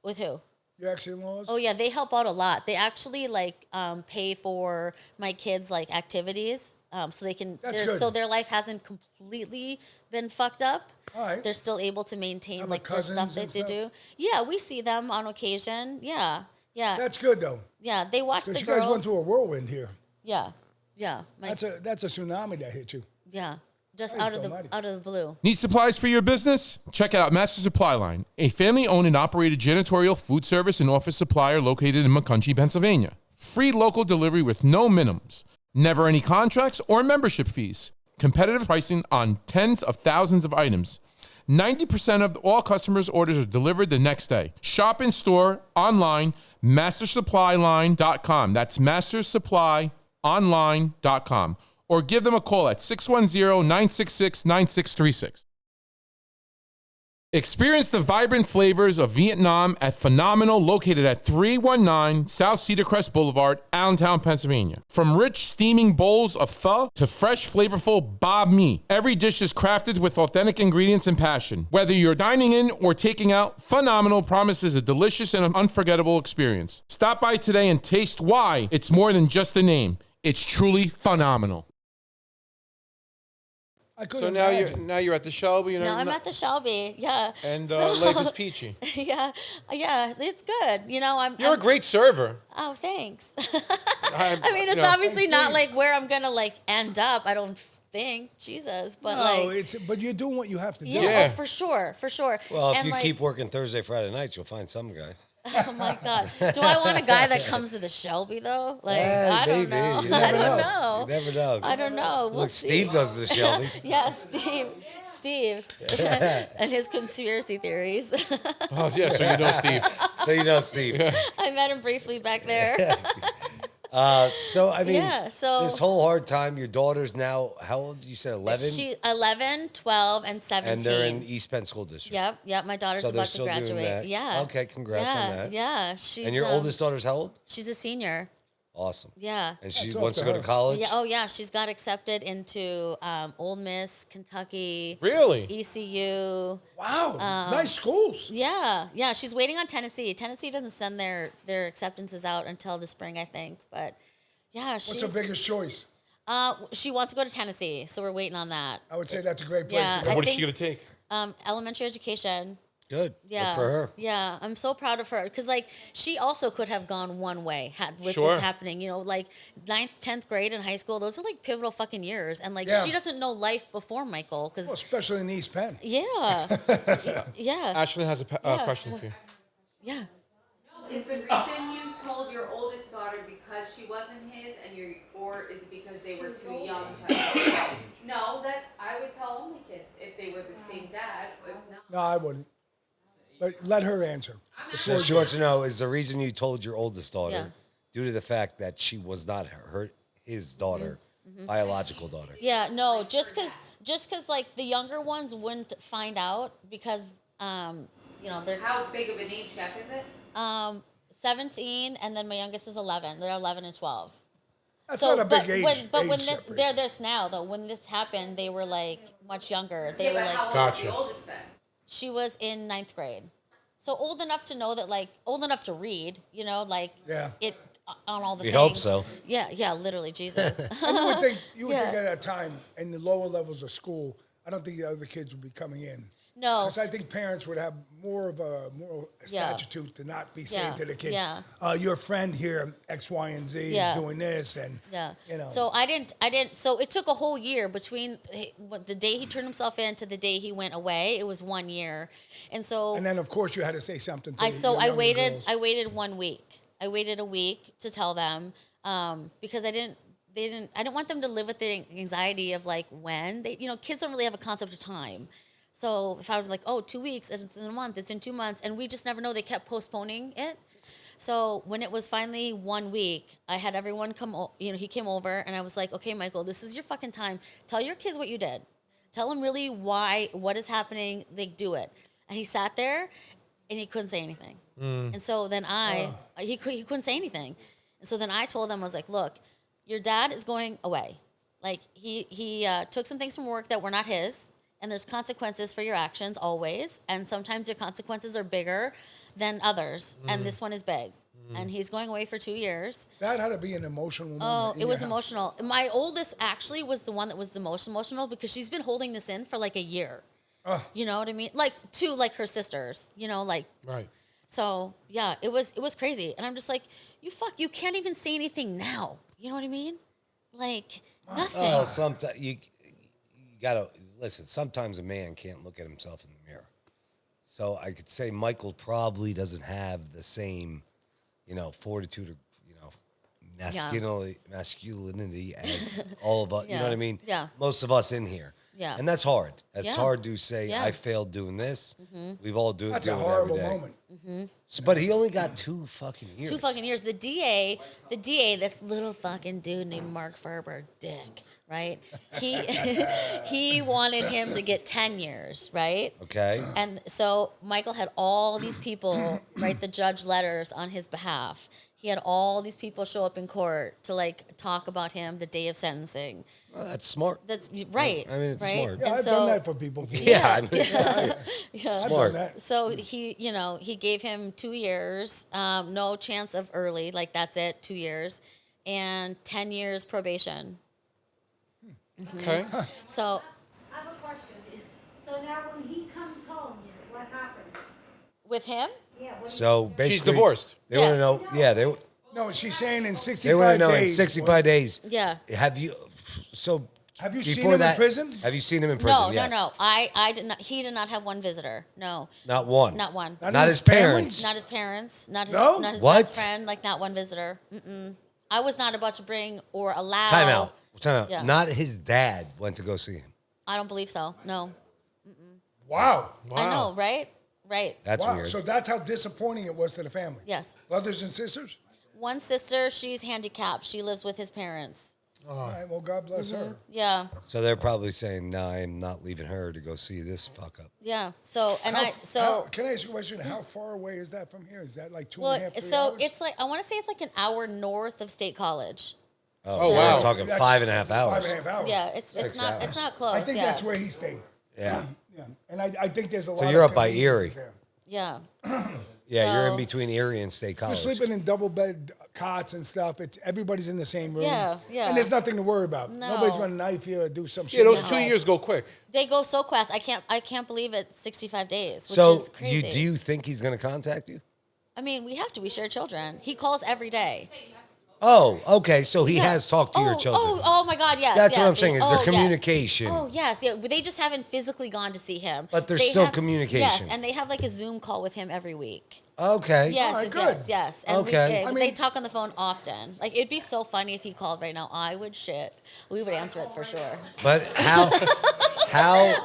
With who? Your ex-in-laws? Oh yeah, they help out a lot. They actually like pay for my kids' like activities, so they can. That's good. So their life hasn't completely been fucked up. All right. They're still able to maintain How about like the stuff cousins that and they stuff? do. Yeah, we see them on occasion. Yeah, yeah, That's good, though. yeah. They watch the Because you girls. guys went through a whirlwind here. Yeah, yeah, That's a tsunami that hit you. yeah. Just Christ out of almighty. the blue. Need supplies for your business? Check out Master Supply Line, a family-owned and operated janitorial, food service, and office supplier located in Makanji, Pennsylvania. Free local delivery with no minimums. Never any contracts or membership fees. Competitive pricing on tens of thousands of items. 90% of all customers' orders are delivered the next day. Shop in store, online, mastersupplyline.com. That's mastersupplyonline.com. Or give them a call at 610-966-9636. Experience the vibrant flavors of Vietnam at Phenomenal, located at 319 South Cedar Crest Boulevard, Allentown, Pennsylvania. From rich, steaming bowls of pho to fresh, flavorful banh mi, every dish is crafted with authentic ingredients and passion. Whether you're dining in or taking out, Phenomenal promises a delicious and unforgettable experience. Stop by today and taste why it's more than just a name. It's truly phenomenal. I So couldn't now imagine. you're at the Shelby. No, I'm at the Shelby. Yeah. And So- life is peachy. Yeah, yeah, it's good. You know, You're a great server. Oh, thanks. I I mean, it's you know, obviously not see. like where I'm gonna like end up. I don't think, Jesus, but No, like, but you're doing what you have to do. yeah, Yeah. Oh, for sure, for sure. Well, if And, you like, keep working Thursday, Friday nights, you'll find some guy. oh my God, do I want a guy that comes to the Shelby though? Like, Yeah, I don't maybe. know. You I never don't know. know. You never know. I don't know. We'll Look, see. Steve goes to the Shelby. Yeah, Steve, and his conspiracy theories. Oh yeah, so you know Steve. So you know Steve. I met him briefly back there. So I mean, Yeah, so- this whole hard time, your daughter's now how old? You said 11, She 11, 12, and 17. and they're in East Penn School District. Yep. My daughter's So they're about to still doing graduate. that. Yeah. Okay, congrats yeah, on that. Yeah. She's And your oldest daughter's how old? She's a senior. Awesome. Yeah. And she That's wants up to to go to her. college. Yeah. Oh yeah. She's got accepted into Ole Miss, Kentucky, Really? ECU. Wow, nice schools. Yeah. Yeah. She's waiting on Tennessee. Tennessee doesn't send their acceptances out until the spring, I think. But yeah, What's her biggest choice? she wants to go to Tennessee, so we're waiting on that. I would say that's a great place Yeah, to go. I What is she think- gonna take? Elementary education. Good. Yeah, Good for her. Yeah, I'm so proud of her because like she also could have gone one way with Sure. this happening. You know, like 9th, 10th grade in high school, those are like pivotal fucking years, and like Yeah. she doesn't know life before Michael because Well, especially in East Penn. yeah, yeah, Ashley has a Yeah. question for you. yeah. Is the reason you told your oldest daughter because she wasn't his, or is it because they were too young to understand? No, that I would tell only kids if they were the same dad. If not, No, I wouldn't. But let her answer. So she wants to know, is the reason you told your oldest daughter Yeah. due to the fact that she was not his daughter, biological daughter? Yeah, no, just because like the younger ones wouldn't find out because they're how big of an age gap is it? 17 and then my youngest is 11. They're 11 and 12. That's not a big age. But age when this separation. they're this now though, when this happened, they were like much younger. They Yeah, were but like how old Gotcha. is the oldest then? she was in 9th grade. So old enough to know that old enough to read, Yeah. it on all the We things. hope so. Yeah, literally, Jesus. You would think Yeah. at that time in the lower levels of school, I don't think the other kids would be coming in. No. Because I think parents would have more of a moral Yeah. statute to not be saying Yeah. to the kids, Yeah. your friend here, X, Y, and Z Yeah. is doing this. And, Yeah. you know. So I didn't, so it took a whole year between the day he turned himself in to the day he went away. It was 1 year. And so And then, of course, you had to say something to I younger waited, girls. I waited 1 week. I waited a week to tell them, because I didn't want them to live with the anxiety of when kids don't really have a concept of time. So if I was like, 2 weeks, it's in a month, it's in 2 months, and we just never know. They kept postponing it. So when it was finally 1 week, I had everyone come, he came over and I was like, okay, Michael, this is your fucking time. Tell your kids what you did. Tell them really what is happening. They do it. And he sat there and he couldn't say anything. And so then he couldn't say anything. And so then I told him, I was like, look, your dad is going away. He took some things from work that were not his. And there's consequences for your actions always. And sometimes your consequences are bigger than others. And this one is big. And he's going away for 2 years. That had to be an emotional moment. Oh, in it was your house. emotional. My oldest actually was the one that was the most emotional because she's been holding this in for a year. You know what I mean? Two, her sisters, Right. So yeah, it was crazy. And I'm just like, you can't even say anything now. You know what I mean? Nothing. Oh, sometimes you gotta listen. Sometimes a man can't look at himself in the mirror. So I could say Michael probably doesn't have the same, fortitude or masculinity as all of us. You know what I mean? Yeah. Most of us in here. Yeah. And that's hard. That's Yeah. hard to say. Yeah. I failed doing this. We've all do That's do a it horrible every day. moment. So, but he only got 2 fucking years. 2 fucking years. The DA, this little fucking dude named Mark Ferber, dick, right? He wanted him to get 10 years, right? Okay. And so Michael had all these people write the judge letters on his behalf. He had all these people show up in court to talk about him the day of sentencing. Well, that's smart. That's right. I mean, it's right? smart. Yeah, And I've so- done that for people. Before. Yeah, I mean, Yeah. I've smart. done that. So he gave him 2 years, no chance of early, that's it, 2 years, and 10 years probation. Okay. So I have a question. So now when he comes home, what happens? with him, Yeah, when So basically, She's divorced. They want to know. Yeah, No, she's saying in 65 they want to know in days. 65 days. yeah. Have you? So Have you seen before him in that, prison? Have you seen him in prison? No, Yes. no. I did not. He did not have one visitor. No, Not one. not one. Not his parents. Not his parents. Not his. No? Not his What? best friend. Not one visitor. I was not about to bring or allow. Time out. Time out. Yeah. Not his dad went to go see him. I don't believe so. No. Wow. I know, right? Right. That's Wow. weird. So that's how disappointing it was to the family. Yes. Brothers and sisters? One sister, she's handicapped. She lives with his parents. All right, well, God bless her. Yeah. So they're probably saying, "No, I'm not leaving her to go see this fuck up." Yeah. So and Can I ask you a question? How far away is that from here? Is that like 2.5, well, 3 so hours? it's I want to say it's an hour north of State College. Oh, wow. We're talking That's 5.5 hours. 5.5 hours. Yeah, it's not hours. close. I think yeah. that's where he stayed. Yeah. Yeah. And I think there's a lot So of you're up by conveniences Erie. there. Yeah. Yeah, you're in So- between Erie and State You're College. sleeping in double bed cots and stuff. It's everybody's in the same room. Yeah, yeah. And there's nothing to worry about. No. Nobody's going to knife you or do some shit. Yeah, those like 2 that. years go quick. They go so fast. I can't believe it's 65 days, which So is crazy. do you think he's going to contact you? I mean, we have to. We share children. He calls every day. Oh, okay. So he Yeah. has talked to your children. Oh my God, yes. That's yes, what I'm saying, is there yes. communication? Oh yes, yeah. But they just haven't physically gone to see him. But there's They still have- communication. Yes, and they have a Zoom call with him every week. Okay. Yes, All right, yes, good. yes, yes. And Okay. they talk on the phone often. Like, it'd be so funny if he called right now. I would shit. We would answer it for sure. But how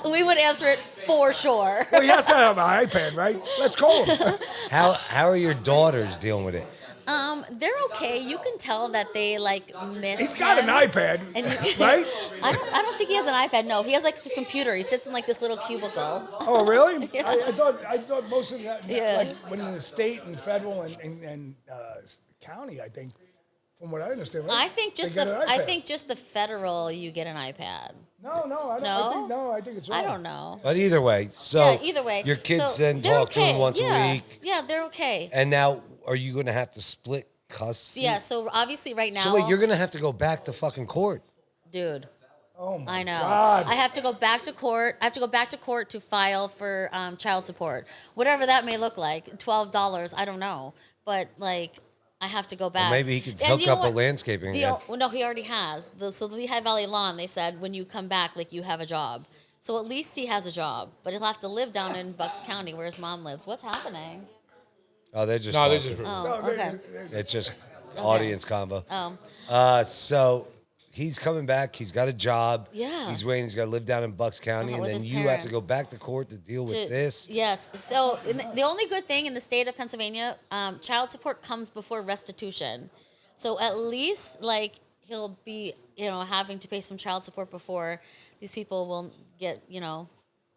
We would answer it for sure. Well, he has to have an iPad, right? Let's call him. how are your daughters dealing with it? They're okay. You can tell that they like miss. He's got an him. iPad, And you, right? I don't think he has an iPad. No, he has like a computer. He sits in like this little cubicle. Oh, really? Yeah. I thought most of that, Yeah. like when in the state and federal and county, I think, from what I understand, right? I think just They get an I iPad. think just the federal you get an iPad. No, I don't. No? I think it's wrong. I don't know. But either way, so Yeah, either way. your kids So then they're talk to them once yeah. a week. Yeah, they're okay. And now, are you going to have to split custody? Yeah, so obviously right now. So wait, you're going to have to go back to fucking court. Dude. Oh my I know. God. I have to go back to court. I have to go back to court to file for child support, whatever that may look like. $12. I don't know, but like I have to go back. Maybe he could And hook you know up a what? landscaping again. Well, no, he already has. So the Lehigh Valley Lawn, they said when you come back, like you have a job. So at least he has a job, but he'll have to live down in Bucks County where his mom lives. What's happening? Oh, they're just No, they're talking. just. Oh, No, okay. It's just audience combo. Oh, So he's coming back. He's got a job. Yeah. He's waiting. He's got to live down in Bucks County, and with then his you have to parents. go back to court to deal with this. Yes. So the only good thing in the state of Pennsylvania, child support comes before restitution. So at least like he'll be, having to pay some child support before these people will get,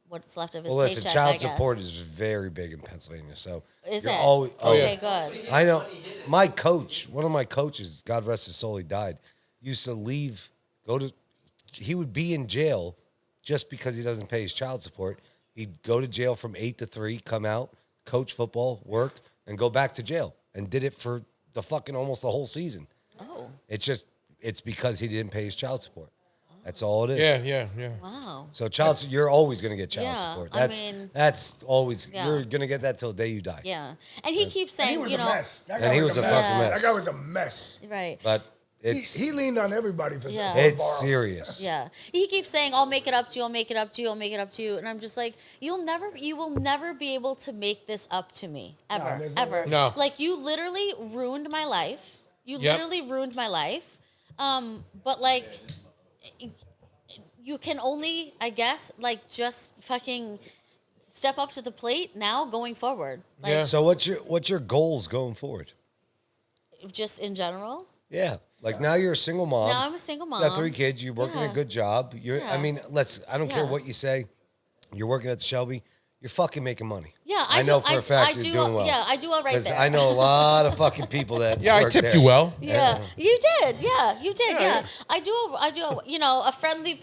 what's left of his Well, listen, paycheck. child I guess. support is very big in Pennsylvania. So Is you're it? always- Okay, good. I know. My coach, one of my coaches, God rest his soul, he died. Used to leave, he would be in jail just because he doesn't pay his child support. He'd go to jail from 8 to 3, come out, coach football, work, and go back to jail. And did it for the fucking almost the whole season. Oh, It's because he didn't pay his child support. That's all it is. Yeah. wow. So you're always going to get child Yeah, support. I That's mean- that's always, Yeah. you're going to get that till the day you die. Yeah. And he keeps saying, He was a mess. That And guy he was a mess. fucking mess. That guy was a mess. Right. But it's He leaned on everybody for Yeah. for a it's borrow. serious. Yeah. He keeps saying, I'll make it up to you, I'll make it up to you, I'll make it up to you. And I'm just like, you will never be able to make this up to me. Ever. there's no ever. way. No. Like you literally ruined my life. You Yep. literally ruined my life. But like you can only, I guess, like just fucking step up to the plate now going forward. Like Yeah. So what's your goals going forward? just in general. Yeah. Like now you're a single mom. Now I'm a single mom. You got 3 kids. You're working Yeah. a good job. I Yeah. mean, I don't care Yeah. what you say. You're working at the Shelby. You're fucking making money. Yeah, I know for a fact I you're do, doing well. Yeah, I do all right Because there. I know a lot of fucking people that. Yeah, I work tipped there. you well. Yeah, you did. Yeah, you did. Yeah, Yeah, yeah. I do.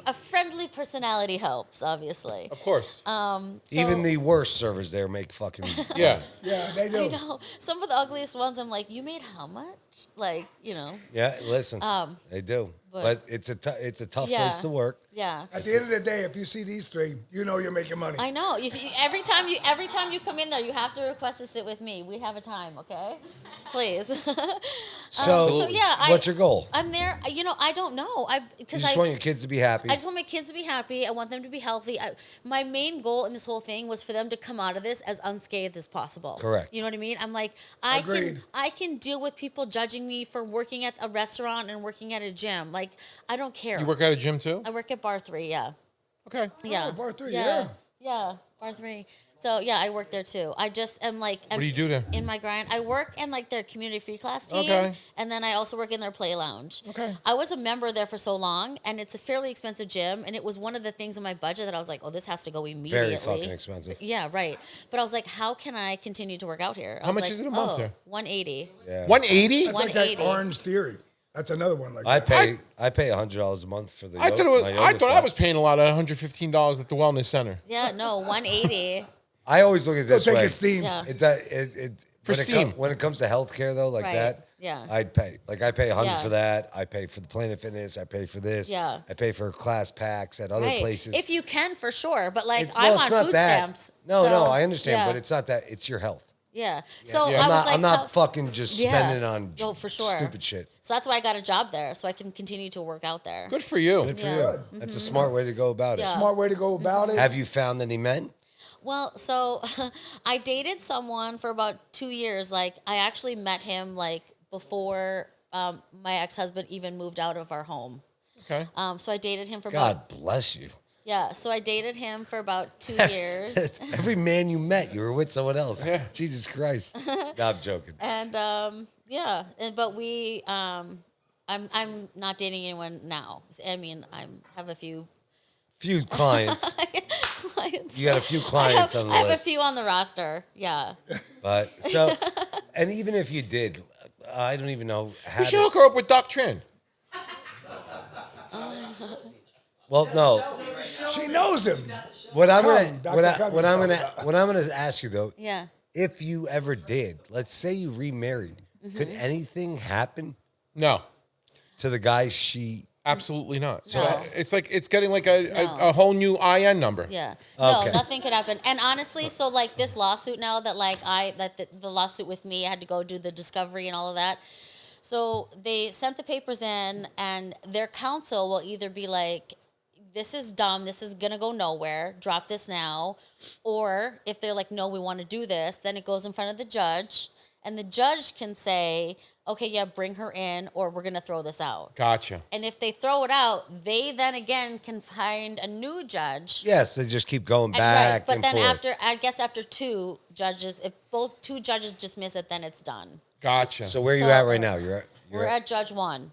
A friendly personality helps, obviously. Of course. So- Even the worst servers there make fucking. Yeah. Yeah, they do. I know some of the ugliest ones. I'm like, you made how much? Like, Yeah, listen, they do. But it's a tough Yeah. place to work. yeah. At the end of the day, if you see these 3, you know you're making money. I know. Every time you come in there, you have to request to sit with me. We have a time, okay? Please. So, yeah, what's your goal? I'm there. I don't know. You just want your kids to be happy. I just want my kids to be happy. I want them to be healthy. My main goal in this whole thing was for them to come out of this as unscathed as possible. Correct. You know what I mean? I'm like, Agreed. I can deal with people judging me for working at a restaurant and working at a gym. Like, I don't care. You work at a gym too? I work at Bar 3, yeah. Okay. Yeah. Bar 3, Yeah, Bar 3. So, yeah, I work there too. I just am like... What do you do there? In my grind. I work in like their community free class team. Okay. And then I also work in their play lounge. Okay. I was a member there for so long, and it's a fairly expensive gym, and it was one of the things in my budget that I was like, oh, this has to go immediately. Very fucking expensive. Yeah, right. But I was like, how can I continue to work out here? I How was much like, is it a month there? $180. Yeah. 180? That's like that 180. Orange Theory. That's another one like I that. pay $100 a month for the. I thought I was paying a lot at $115 at the wellness center. Yeah, no, 180. I always look at it Go this take way. a steam. Yeah. For when steam. when it comes to healthcare though, like Right. that, Yeah. I'd pay. Like I pay $100 Yeah. for that. I pay for the Planet Fitness. I pay for this. Yeah. I pay for class packs at other Right. places. If you can, for sure. But like, It's- I'm well, it's on not food that. stamps. No, so, I understand, yeah. but it's not that. It's your health. Yeah. So Yeah. I was I'm like, not fucking just Yeah. spending on No, for sure. stupid shit. So that's why I got a job there, so I can continue to work out there. Good for you. Good for Yeah. you. That's a smart way to go about it. Yeah. Smart way to go about it. Have you found any men? Well, so I dated someone for about 2 years. Like, I actually met him like before my ex-husband even moved out of our home. Okay. So I dated him for God bless you. Yeah, so I dated him for about 2 years. Every man you met, you were with someone else. Yeah. Jesus Christ. No, I'm joking. And but we I'm not dating anyone now. I mean, I have a few Clients. clients. You got a few clients on the I have a list. few on the roster. Yeah. But so, and even if you did, I don't even know how. We should hook her up with Doc Trin. Well, no. She knows him. What I'm Come, gonna, Dr. what I'm Cummings. gonna, what I'm gonna ask you though, Yeah. if you ever did, let's say you remarried, could Mm-hmm. anything happen No, to the guy she? absolutely not. So No. it's like it's getting like a No. whole new IN number. Yeah. Okay. No, nothing could happen. And honestly, so like this lawsuit now that like the lawsuit with me, I had to go do the discovery and all of that. So they sent the papers in, and their counsel will either be like, this is dumb, this is gonna go nowhere, drop this now. Or if they're like, no, we want to do this, then it goes in front of the judge, and the judge can say, okay, yeah, bring her in, or we're gonna throw this out. Gotcha. And if they throw it out, they then again can find a new judge. Yes, they just keep going And- back but and then forth. after two judges, if both two judges dismiss it, then it's done. Gotcha. So where are you So- at right now? We're at Judge 1.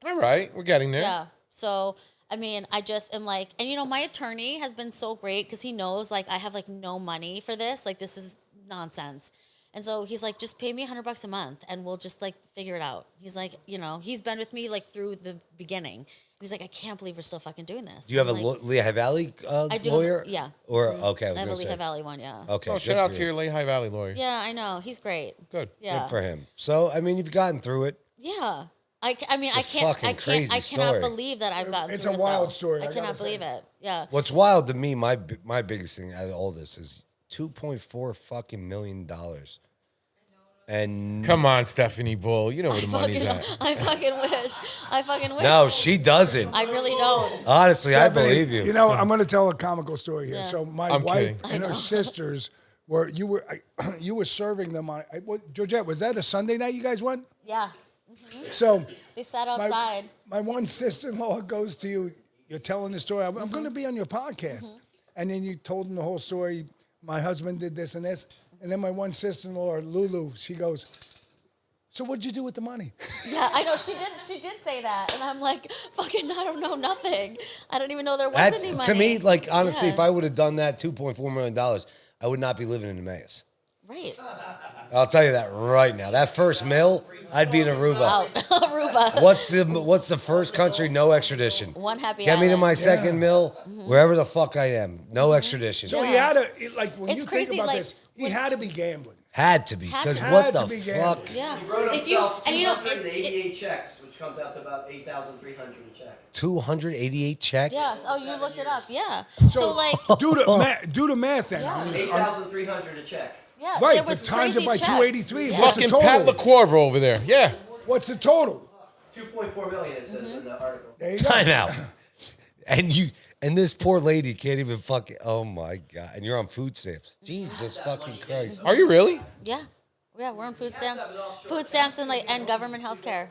all right, we're getting there. Yeah. So, I mean, I just am like, and you know, my attorney has been so great because he knows like I have like no money for this. Like, this is nonsense. And so he's like, just pay me $100 a month and we'll just like figure it out. He's like, you know, he's been with me like through the beginning. He's like, I can't believe we're still fucking doing this. Do you have I'm a like, Lehigh Valley I do lawyer? Have, yeah. Or Mhm. okay, I was I have a gonna Lehigh say. Valley one, yeah. Okay. Oh, good shout for out to you. your Lehigh Valley lawyer. Yeah, I know. He's great. Good. Yeah. Good for him. So I mean, you've gotten through it. Yeah. I mean, I It's a can't, fucking I crazy cannot story. believe that I've gotten It's through a it, wild though. story, I I gotta cannot say. believe it. Yeah. What's wild to me, my biggest thing out of all this is $2.4 fucking million. And Come on, Stephanie Bull. You know where the money's at. I fucking wish. I fucking wish. no, she doesn't. I really don't. Honestly, I Stephanie, believe you. You know, I'm going to tell a comical story here. Yeah. So my I'm wife kidding. and her sisters you were serving them on. Georgette, was that a Sunday night you guys went? Yeah. So They sat my, outside. my one sister-in-law goes to you. You're telling the story. I'm going to be on your podcast, and then you told them the whole story. My husband did this and this, and then my one sister-in-law, Lulu, she goes, "So what'd you do with the money?" Yeah, I know. She did say that. And I'm like, fucking, I don't know nothing. I don't even know there was any money. To me, like honestly, Yeah. if I would have done that $2.4 million, I would not be living in Emmaus. Right. I'll tell you that right now. That first mill, I'd be in Aruba. Out. Aruba. What's the first country? No extradition. One happy Get me to island. my second mill, wherever the fuck I am. No extradition. So he Yeah. had to, like, when It's you crazy, think about like, this, he had to be gambling. Had to be, Had because to. what Had the to be fuck? gambling. Yeah. He wrote If you himself and you know 288 checks, which comes out to about 8,300 a check. 288 checks? yes. Oh, you looked it up. Yeah. So, So like, do the math then. Yeah. I mean, 8,300 a check. yeah, right, there but was times it crazy by checks. 283. Yeah. What's the Fucking Pat total? LaCour over there. Yeah. What's the total? 2.4 million, it says in the article. There you go. Time out. And this poor lady can't even fucking. Oh my god! And you're on food stamps. Jesus fucking Christ! Are you really? Yeah. Yeah, we're on food stamps and like and government health care.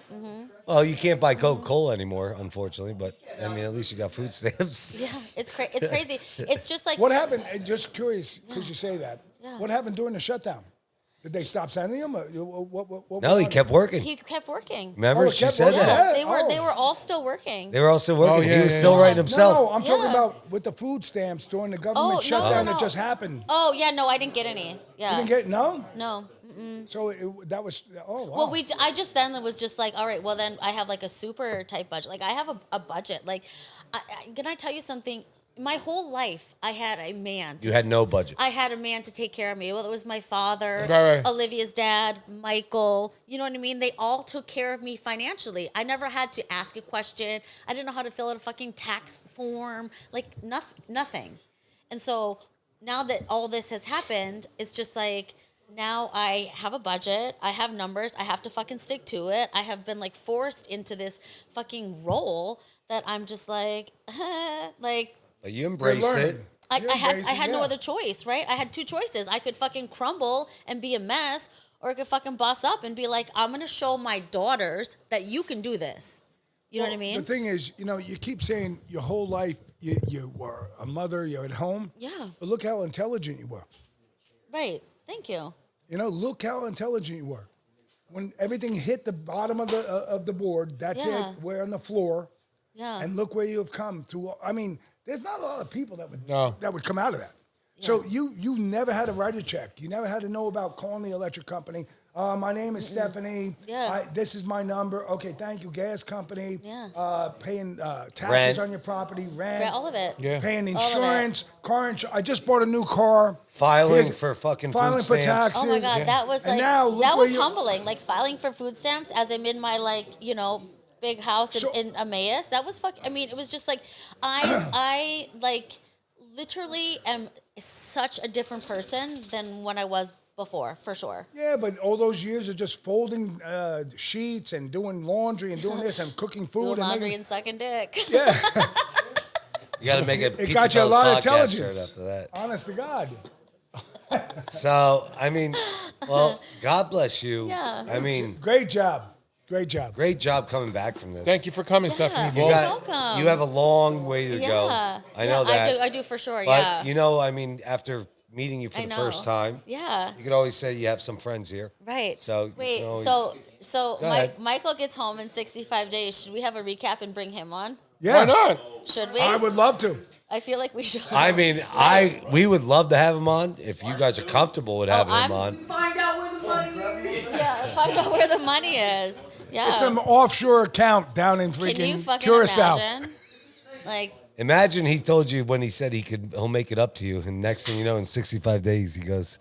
Well, you can't buy Coca-Cola anymore, unfortunately. But I mean, at least you got food stamps. Yeah, it's crazy. It's just like What happened? Just curious, because you say that. Yeah. What happened during the shutdown? Did they stop sending them? What No, he went on? kept working. he kept working. Remember, Oh, it she kept said working? that. Yeah, they Oh. were all still working. They were also working. Oh, yeah, he was yeah, still yeah. writing himself. No, I'm talking Yeah. about with the food stamps during the government no, shutdown no. that just happened. Oh yeah, no, I didn't get any. Yeah. You didn't get no. no. So that was oh wow. Well, I just then was just like, all right, well then I have like a super tight budget. Like I have a budget. Like, can I tell you something? My whole life, I had a man. You had no budget. I had a man to take care of me. Well, it was my father, Right. Olivia's dad, Michael. You know what I mean? They all took care of me financially. I never had to ask a question. I didn't know how to fill out a fucking tax form. Like nothing. And so now that all this has happened, it's just like now I have a budget. I have numbers. I have to fucking stick to it. I have been like forced into this fucking role that I'm just like, like. But you embraced learning. it. I Yeah, had basically, no yeah. other choice, right? I had two choices. I could fucking crumble and be a mess, or I could fucking boss up and be like, I'm gonna show my daughters that you can do this. You know what I mean? The thing is, you keep saying your whole life you were a mother, you're at home. Yeah. But look how intelligent you were. Right. Thank you. Look how intelligent you were. When everything hit the bottom of the board, that's Yeah. it. We're on the floor. Yeah. And look where you have come to. I mean, there's not a lot of people that would come out of that. So you never had to write a check. You never had to know about calling the electric company. My name is Stephanie. Yeah. This is my number. Okay, thank you. Gas company. Yeah. Paying taxes Rent. on your property, rent. All of it. Yeah. Paying All of it. insurance, car insurance. I just bought a new car. Filing for fucking filing food for stamps. taxes. Oh my God, that was And like now look that where was you- humbling. Like filing for food stamps as I'm in my big house So- in Emmaus. That was I mean, it was just like I like literally am such a different person than when I was before, for sure. Yeah, but all those years of just folding sheets and doing laundry and doing this and cooking food Doing and laundry making, and sucking dick. yeah, You got to make a it got you a PizzaFellas lot of podcast intelligence. shirt after that. Honest to God. So, I mean, well, God bless you. Yeah. I mean, Great job. Great job. great job coming back from this. Thank you for coming, Stephanie. You, You're got, welcome. you have a long way to go. Yeah. I know Yeah, that. I do for sure, But, yeah. I mean, after meeting you for I the know. first time, Yeah. you could always say you have some friends here. Right. So you wait, can always- so Go ahead. Michael gets home in 65 days. Should we have a recap and bring him on? Yeah. Why not? Should we? I would love to. I feel like we should. I mean, we would love to have him on if you guys are comfortable with having him I'm- on. Find out where the money is. Yeah, find out where the money is. Yeah. It's some offshore account down in Can you freaking fucking Curacao. imagine? Like, Imagine he told you when he said he'll make it up to you, and next thing you know, in 65 days, he goes,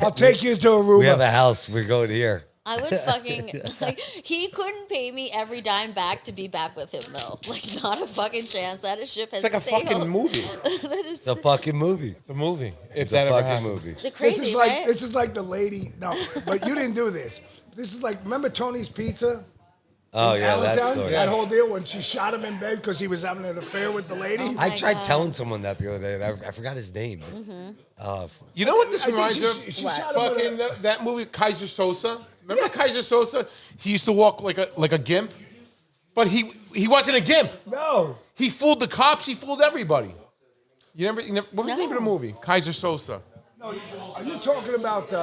I'll take you to Aruba. "We have a house. We're going here." I would fucking like. He couldn't pay me every dime back to be back with him though. Like, not a fucking chance. That ship has It's like a sailed. fucking movie. That is It's a fucking movie. It's a movie. If It's that a ever fucking happens. movie. the crazy, right? This is like the lady. No, but you didn't do this. This is like, remember Tony's Pizza? Oh yeah, that Allentown? story. That whole deal when she shot him in bed because he was having an affair with the lady. Oh, I my tried God. telling someone that the other day, and I forgot his name. You know what this I think reminds me of? she shot him with Fucking that movie Kaiser Sosa. Remember Kaiser Sosa? He used to walk like a gimp, but he wasn't a gimp. No. He fooled the cops. He fooled everybody. You never what was the name of the movie? Kaiser Sosa. No, are you talking about...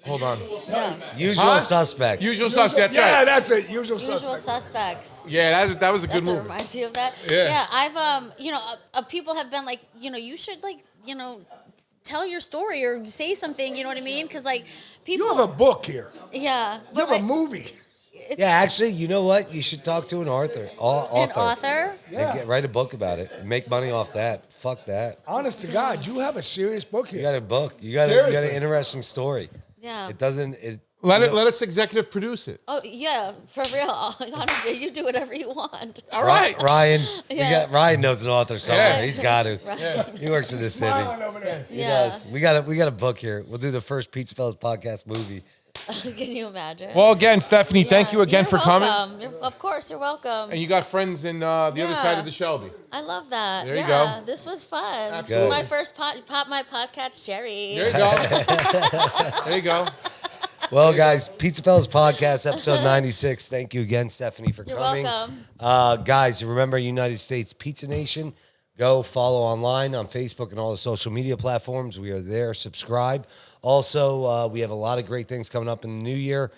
Hold on. Yeah. Usual Huh? Suspects. Usual Suspects. That's yeah, right. that's it. Usual Usual suspect. Suspects. Yeah, that was a good That's what movie. reminds you of that. Yeah. I've people have been like, you should like, tell your story or say something. You know what I mean? Because like people. You have a book here. Yeah. You But have a like, movie. Yeah, actually, you know what? You should talk to an author. an author. Yeah. Write a book about it. Make money off that. Fuck that. Honest to God, you have a serious book You here. got a book. You got an Seriously. interesting story. Yeah. It doesn't. Let us executive produce it. Oh yeah, for real. Honestly, you do whatever you want. All right. Ryan. Yeah. Ryan knows an author somewhere. Yeah. He's got to. Right. He works in the city. Smiling over there. He Yeah. does. We got a book here. We'll do the first PizzaFellas podcast movie. Can you imagine? Well, again, Stephanie, thank Yeah. you again You're for coming. welcome. Of course, you're welcome. And you got friends in the other Yeah. side of the Shelby. I love that. There you yeah, go. this was fun. Absolutely. My first pop my podcast cherry. There you go. There you go. Well, guys, PizzaFellas Podcast, episode 96. Thank you again, Stephanie, for You're coming. welcome. Guys, remember United States Pizza Nation. Go follow online on Facebook and all the social media platforms. We are there. Subscribe. Also, we have a lot of great things coming up in the new year.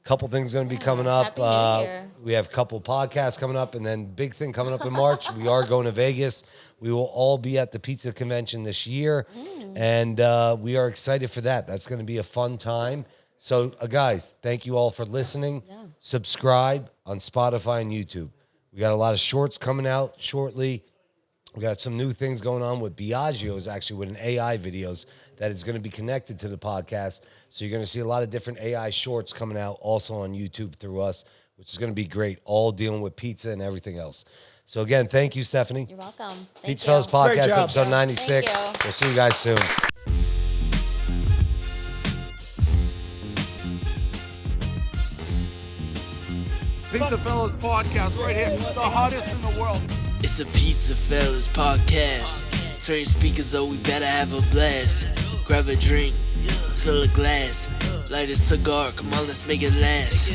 Couple things going to be coming up. Happy New Year. We have a couple podcasts coming up, and then big thing coming up in March. We are going to Vegas. We will all be at the pizza convention this year, and we are excited for that. That's going to be a fun time. So, guys, thank you all for listening. Yeah. Subscribe on Spotify and YouTube. We got a lot of shorts coming out shortly. We got some new things going on with Biagio's, actually, with an AI videos that is going to be connected to the podcast. So you're going to see a lot of different AI shorts coming out also on YouTube through us, which is going to be great, all dealing with pizza and everything else. So, again, thank you, Stephanie. You're welcome. Thank PizzaFellas you. Podcast, Great job. episode 96. Thank you. We'll see you guys soon. PizzaFellas Podcast right here. The hottest in the world. It's a PizzaFellas Podcast. Turn your speakers up, we better have a blast. Grab a drink, fill a glass. Light a cigar, come on, let's make it last.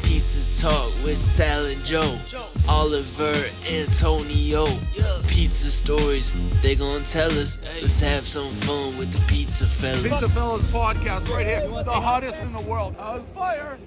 Pizza Talk with Sal and Joe. Oliver, Antonio. Pizza stories, they gon' tell us. Let's have some fun with the Pizza Fellas. PizzaFellas Podcast right here. The hottest in the world. How's fire?